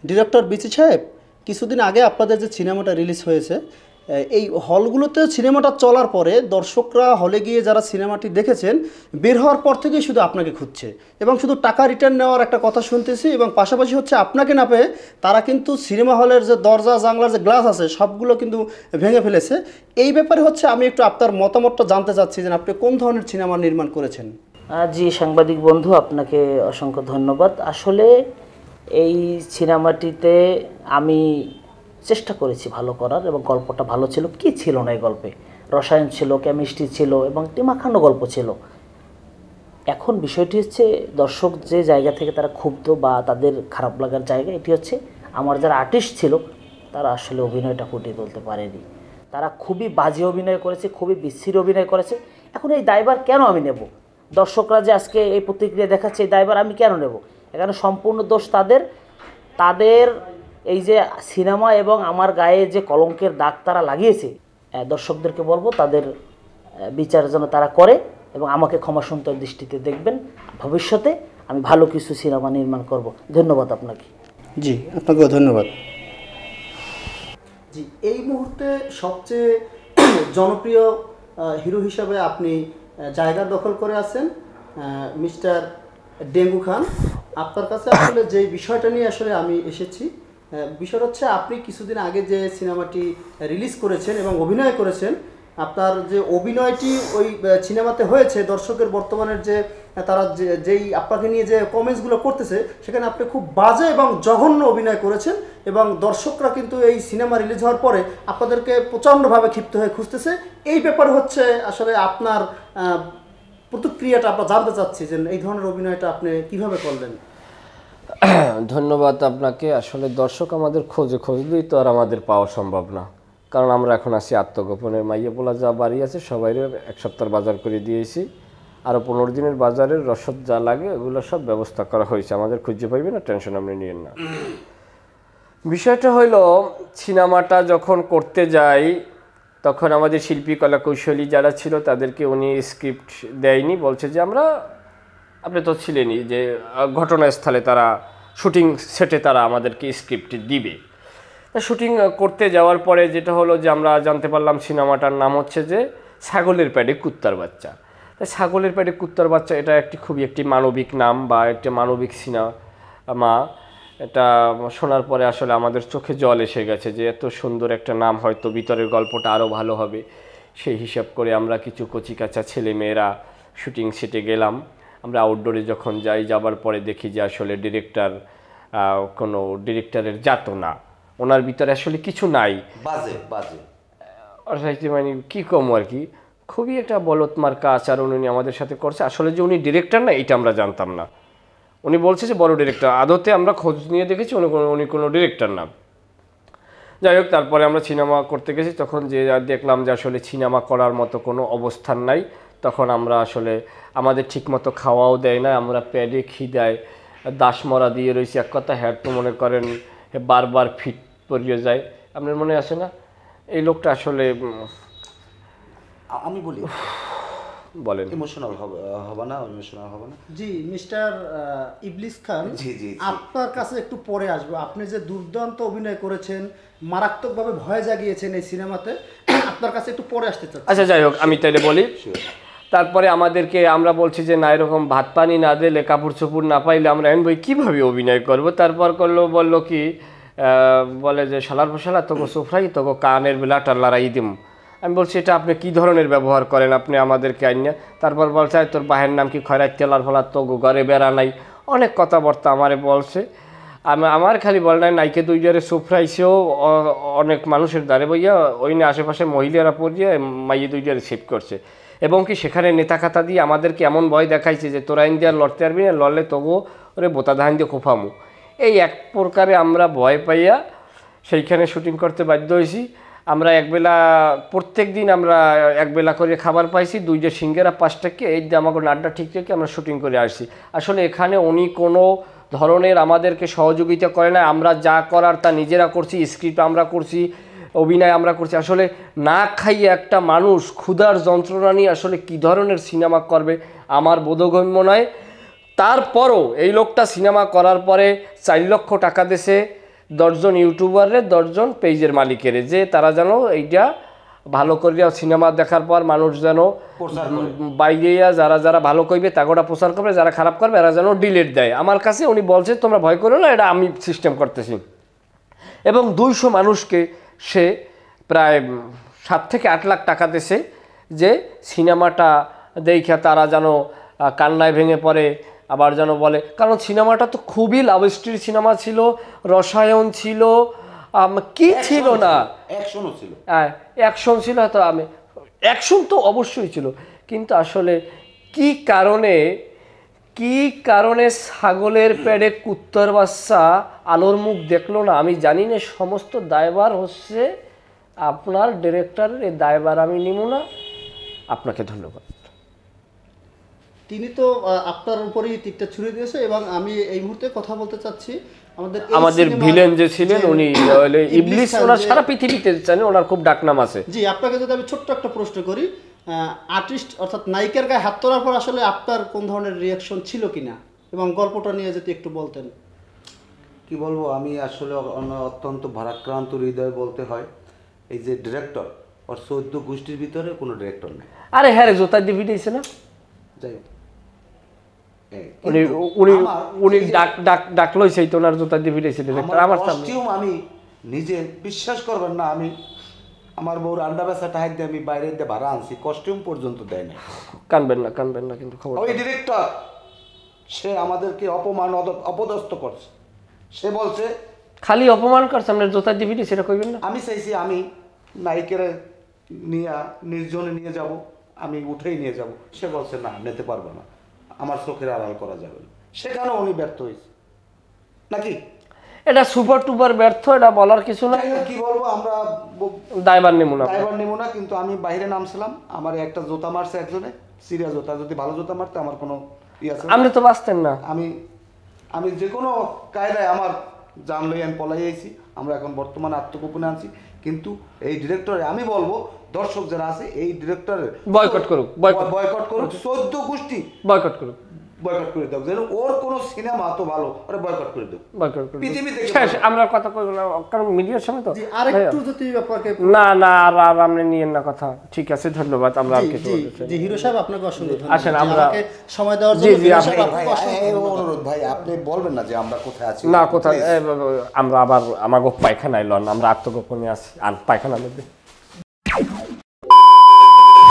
ডিরেক্টর বিচি সাহেব, কিছুদিন আগে আপনাদের যে সিনেমাটা রিলিজ হয়েছে, এই হলগুলোতে সিনেমাটা চলার পরে দর্শকরা হলে গিয়ে যারা সিনেমাটি দেখেছেন বের হওয়ার পর থেকেই শুধু আপনাকে খুঁজছে এবং শুধু টাকা রিটার্ন নেওয়ার একটা কথা শুনতেছি, এবং পাশাপাশি হচ্ছে আপনাকে না পেয়ে তারা কিন্তু সিনেমা হলের যে দরজা জানলার যে গ্লাস আছে সবগুলো কিন্তু ভেঙে ফেলেছে। এই ব্যাপারে হচ্ছে আমি একটু আপনার মতামতটা জানতে চাচ্ছি যে আপনি কোন ধরনের সিনেমা নির্মাণ করেছেন। জি সাংবাদিক বন্ধু, আপনাকে অসংখ্য ধন্যবাদ। আসলে এই সিনেমাটিতে আমি চেষ্টা করেছি ভালো করার, এবং গল্পটা ভালো ছিল। কি ছিল না এই গল্পে? রসায়ন ছিল, কেমিস্ট্রি ছিল, এবং একটি মাখানো গল্প ছিল। এখন বিষয়টি হচ্ছে দর্শক যে জায়গা থেকে তারা ক্ষুব্ধ বা তাদের খারাপ লাগার জায়গা, এটি হচ্ছে আমার যারা আর্টিস্ট ছিল তারা আসলে অভিনয়টা ফুটিয়ে তুলতে পারেনি। তারা খুবই বাজে অভিনয় করেছে, খুবই বিশ্রী অভিনয় করেছে। এখন এই দায়ভার কেন আমি নেব? দর্শকরা যে আজকে এই প্রতিক্রিয়া দেখাচ্ছে, এই দায়ভার আমি কেন নেব? এখানে সম্পূর্ণ দোষ তাদের এই যে সিনেমা এবং আমার গায়ে যে কলঙ্কের দাগ তারা লাগিয়েছে। দর্শকদেরকে বলবো তাদের বিচার যেন তারা করে এবং আমাকে ক্ষমাসুন্দর দৃষ্টিতে দেখবেন। ভবিষ্যতে আমি ভালো কিছু সিনেমা নির্মাণ করব। ধন্যবাদ আপনাকে। জি, আপনাকেও ধন্যবাদ। জি, এই মুহূর্তে সবচেয়ে জনপ্রিয় হিরো হিসাবে আপনি জায়গা দখল করে আছেন মিস্টার ডেঙ্গু খান। আপনার কাছে আসলে যে বিষয়টা নিয়ে আসলে আমি এসেছি, বিষয়টা হচ্ছে আপনি কিছুদিন আগে যে সিনেমাটি রিলিজ করেছেন এবং অভিনয় করেছেন, আপনার যে অভিনয়টি ওই সিনেমাতে হয়েছে, দর্শকের বর্তমানের যে তারা যেই আপনাকে নিয়ে যে কমেন্টসগুলো করতেছে, সেখানে আপনি খুব বাজে এবং জঘন্য অভিনয় করেছেন, এবং দর্শকরা কিন্তু এই সিনেমা রিলিজ হওয়ার পরে আপনাদেরকে প্রচণ্ডভাবে ক্ষিপ্ত হয়ে খুঁজতেছে। এই ব্যাপারে হচ্ছে আসলে আপনার প্রতিক্রিয়াটা আমরা জানতে চাচ্ছি যে এই ধরনের অভিনয়টা আপনি কিভাবে করলেন। ধন্যবাদ আপনাকে। আসলে দর্শক আমাদের খুঁজলেই তো আর আমাদের পাওয়া সম্ভব না, কারণ আমরা এখন আছি আত্মগোপনে। মাইয়া পোলা যা বাড়ি আছে সবাই 1 সপ্তাহ বাজার করে দিয়েছি, আরও 15 দিনের বাজারের রসদ যা লাগে এগুলো সব ব্যবস্থা করা হয়েছে। আমাদের খুঁজে পাইবে না, টেনশন আপনি নিয়েন না। বিষয়টা হইল, সিনেমাটা যখন করতে যাই তখন আমাদের শিল্পী কলা কৌশলী যারা ছিল তাদেরকে উনি স্ক্রিপ্ট দেয়নি, বলছে যে আপনি তো ছিলেনই যে ঘটনাস্থলে তারা শুটিং সেটে তারা আমাদেরকে স্ক্রিপ্ট দিবে। শুটিং করতে যাওয়ার পরে যেটা হলো যে আমরা জানতে পারলাম সিনেমাটার নাম হচ্ছে যে ছাগলের প্যাডে কুত্তার বাচ্চা। তাই ছাগলের প্যাডে কুত্তার বাচ্চা এটা খুবই একটি মানবিক নাম বা একটি মানবিক সিনেমা। এটা শোনার পরে আসলে আমাদের চোখে জল এসে গেছে যে এত সুন্দর একটা নাম, হয়তো ভিতরের গল্পটা আরও ভালো হবে। সেই হিসাব করে আমরা কিছু কচিকাচা ছেলে মেয়েরা শুটিং সেটে গেলাম। আমরা আউটডোরে যখন যাবার পরে দেখি যে আসলে কোনো ডিরেক্টরের জাত না, ওনার ভিতরে আসলে কিছু নাই, বাজে মানে কী কম আর কি, খুবই একটা বলৎমার্কা আচরণ উনি আমাদের সাথে করছে। আসলে যে উনি ডিরেক্টর না এটা আমরা জানতাম না। উনি বলছে যে বড় ডিরেক্টর, আদতে আমরা খোঁজ নিয়ে দেখেছি উনি কোনো ডিরেক্টর না। যাই হোক, তারপরে আমরা সিনেমা করতে গেছি, তখন যে দেখলাম যে আসলে সিনেমা করার মতো কোনো অবস্থান নাই। তখন আমরা আসলে আমাদের ঠিকমতো খাওয়াও দেয় না, আমরা প্যাডে খিদায় দাসমরা দিয়ে রয়েছি। এক কথা হ্যাঁ তো মনে করেন বারবার ফিট পড়িয়ে যায়। আপনার মনে আসে না এই লোকটা আসলে আমি বলি বলেন। ইমোশনাল হবে না, ইমোশনাল হবে না। জি মিস্টার ইবলিস খান, জি, জি, জি। আপনার কাছে একটু পরে আসবো। আপনি যে দুর্দান্ত অভিনয় করেছেন, মারাত্মকভাবে ভয় জাগিয়েছেন এই সিনেমাতে, আপনার কাছে একটু পরে আসতে চাচ্ছি। আচ্ছা যাই হোক, আমি তাইলে বলি। তারপরে আমাদেরকে আমরা বলছি যে না, এরকম ভাত পানি না দিলে, কাপড় চোপড় না পাইলে আমরা এন বই কীভাবে অভিনয় করব। তারপর বললো কি, বলে যে শালার ফসালা তোকে সোফরাই তোকে কানের বেলাটা লড়াই দিম। আমি বলছি এটা আপনি কী ধরনের ব্যবহার করেন আপনি আমাদেরকে আইন। তারপর বলছে তোর বাহের নাম কি খয়রাত তেলার ফলা, তো ঘরে বেড়া নাই, অনেক কথাবার্তা আমারে বলছে। আমার খালি বল নাই, নাইকে দুইটারে সোফরাইছেও অনেক মানুষের দ্বারে বইয়া ওই না আশেপাশে মহিলারা পড়িয়ে মাইয়ে দুইটারে সেভ করছে, এবং কি সেখানে নেতা খাতা দিয়ে আমাদেরকে এমন ভয় দেখাইছে যে তোরা ইন্ডিয়ার লড়তে পারবি না, লড়লে তবুও ওরে বোতা ধান দিয়ে খোফামু। এই এক প্রকারে আমরা ভয় পাইয়া সেইখানে শুটিং করতে বাধ্য হয়েছি। আমরা একবেলা, প্রত্যেক দিন আমরা একবেলা করে খাবার পাইছি, 2টা সিঙ্গারা 5 টাকা, এই দিয়ে আমাকে নাড্ডা ঠিক রেখে আমরা শুটিং করে আসছি। আসলে এখানে উনি কোনো ধরনের আমাদেরকে সহযোগিতা করে না, আমরা যা করার তা নিজেরা করছি, স্ক্রিপ্ট আমরা করছি, অভিনয় আমরা করছি। আসলে না খাইয়ে একটা মানুষ ক্ষুধার যন্ত্রণা নিয়ে আসলে কী ধরনের সিনেমা করবে আমার বোধগম্য নয়। তারপরও এই লোকটা সিনেমা করার পরে 4 লক্ষ টাকা দিয়েছে 10 জন ইউটিউবারের, 10 জন পেজের মালিকের, যে তারা যেন এইটা ভালো করিয়া সিনেমা দেখার পর মানুষ যেন বাইরে যারা যারা ভালো করবে তাগোটা প্রচার করবে, যারা খারাপ করবে এরা যেন ডিলিট দেয়। আমার কাছে উনি বলছে তোমরা ভয় করো না, এটা আমি সিস্টেম করতেছি। এবং 200 মানুষকে সে প্রায় 7 থেকে 8 লাখ টাকা দিয়েছে যে সিনেমাটা দেখে তারা যেন কান্নায় ভেঙে পড়ে, আবার যেন বলে, কারণ সিনেমাটা তো খুবই লাভ স্টোরি সিনেমা ছিল, রসায়ন ছিল, কি ছিল না, অ্যাকশনও ছিল। হ্যাঁ অ্যাকশন ছিল, তো আমি অ্যাকশন তো অবশ্যই ছিল, কিন্তু আসলে কি কারণে ছাগলের পেটে কুত্তার বাচ্চা আলোর মুখ দেখলো না আমি জানি না। সমস্ত দায়ভার হচ্ছে আপনার ডিরেক্টরের, এই দায়ভার আমি নিব না। আপনাকে ধন্যবাদ। তিনি তো আপনার উপরেই তীরটা ছুড়ে দিয়েছে, এবং আমি এই মুহূর্তে কথা বলতে চাচ্ছি আমাদের ভিলেন যে ছিলেন উনি ইবলিস, ওনার সারা পৃথিবীতে জানেন, ওনার খুব ডাকনাম আছে। জি, আপনাকে যদি আমি ছোট্ট একটা প্রশ্ন করি, আর্টিস্ট অর্থাৎ নায়িকার গায়ে হাত তোলার পর আসলে আপনার কোন ধরনের রিয়াকশন ছিল কিনা, এবং গল্পটা নিয়ে যদি একটু বলতেন। কি বলবো, আমি আসলে অত্যন্ত ভারাক্রান্ত হৃদয় বলতে হয়। এই যে ডিরেক্টর, ওর 14 গোষ্ঠীর ভিতরে কোনো ডিরেক্টর নেই। আরে হ্যাঁ রে, জোতা দিয়ে ভিডিয়েছে না, যাই হোক উনি ডাক লইছে তো, ওনার জোতা দিয়ে ভিডিয়েছে ডিরেক্টর। আমার কস্টিউম আমি নিজে বিশ্বাস করবেন না, আমি আমার বউর আন্ডা বেচা টাকা দিয়ে আমি বাইরে দিয়ে ভাড়া আনছি, কস্টিউম পর্যন্ত দেয় না। কানবেন না কিন্তু খবর, ওই ডিরেক্টর সে আমাদেরকে অপমান অপদস্থ করছে। সে বলছে খালি অপমান করছে, আপনার জোতা দিয়ে ভিডিয়েছে, এটা কইবেন না। আমি চাইছি আমি নায়িকের নিয়ে নির্জনে নিয়ে যাব, আমি উঠেই নিয়ে যাব। সে বলছে না, নিতে পারবো না, আমার চোখের আড়াল করা যাবে না। সেখানে উনি ব্যর্থ হয়েছে নাকি? এটা সুপার টুপার ব্যর্থ, এটা বলার কিছু না। কি বলবো, আমরা দায়ভার নেব না। কিন্তু আমি বাইরে নামছিলাম, আমার একটা জুতা মারছে একজনে, সিরিয়াস জুতা। যদি ভালো জুতা মারতে আমার কোনো ই আছে? আপনি তো বাঁচতেন না। আমি যে কোনো কায়দায় আমার জান লই আমি পলাই আইছি। আমরা এখন বর্তমানে আত্মগোপনে আছি, কিন্তু এই ডিরেক্টরে আমি বলবো দর্শক যারা আছে এই ডিরেক্টরের বয়কট করুক 14 গোষ্ঠী বয়কট করুক, বয়কট করে দাও, যেন ওর কোনো সিনেমা তো ভালো ওরে বয়কট করে দাও, পৃথিবী থেকে শেষ। আমরা কথা কইব না, কারণ মিডিয়ার সামনে তো। আরেকটু যদি আপনাকে না আর আপনি নিয়েন না কথা। ঠিক আছে, ধন্যবাদ। আমরা আর কিছু বলতে চাই। জি হিরো সাহেব, আপনাকে অসংখ্য ধন্যবাদ। আসেন আমরা সময় দেওয়ার জন্য। জি অনুরোধ ভাই, আপনি বলবেন না যে আমরা কোথায় আছি? না কোথায়, আমরা আবার আমাগো পায়খানায় লন, আমরা আত্মগোপনে আছি, আর পায়খানার মধ্যে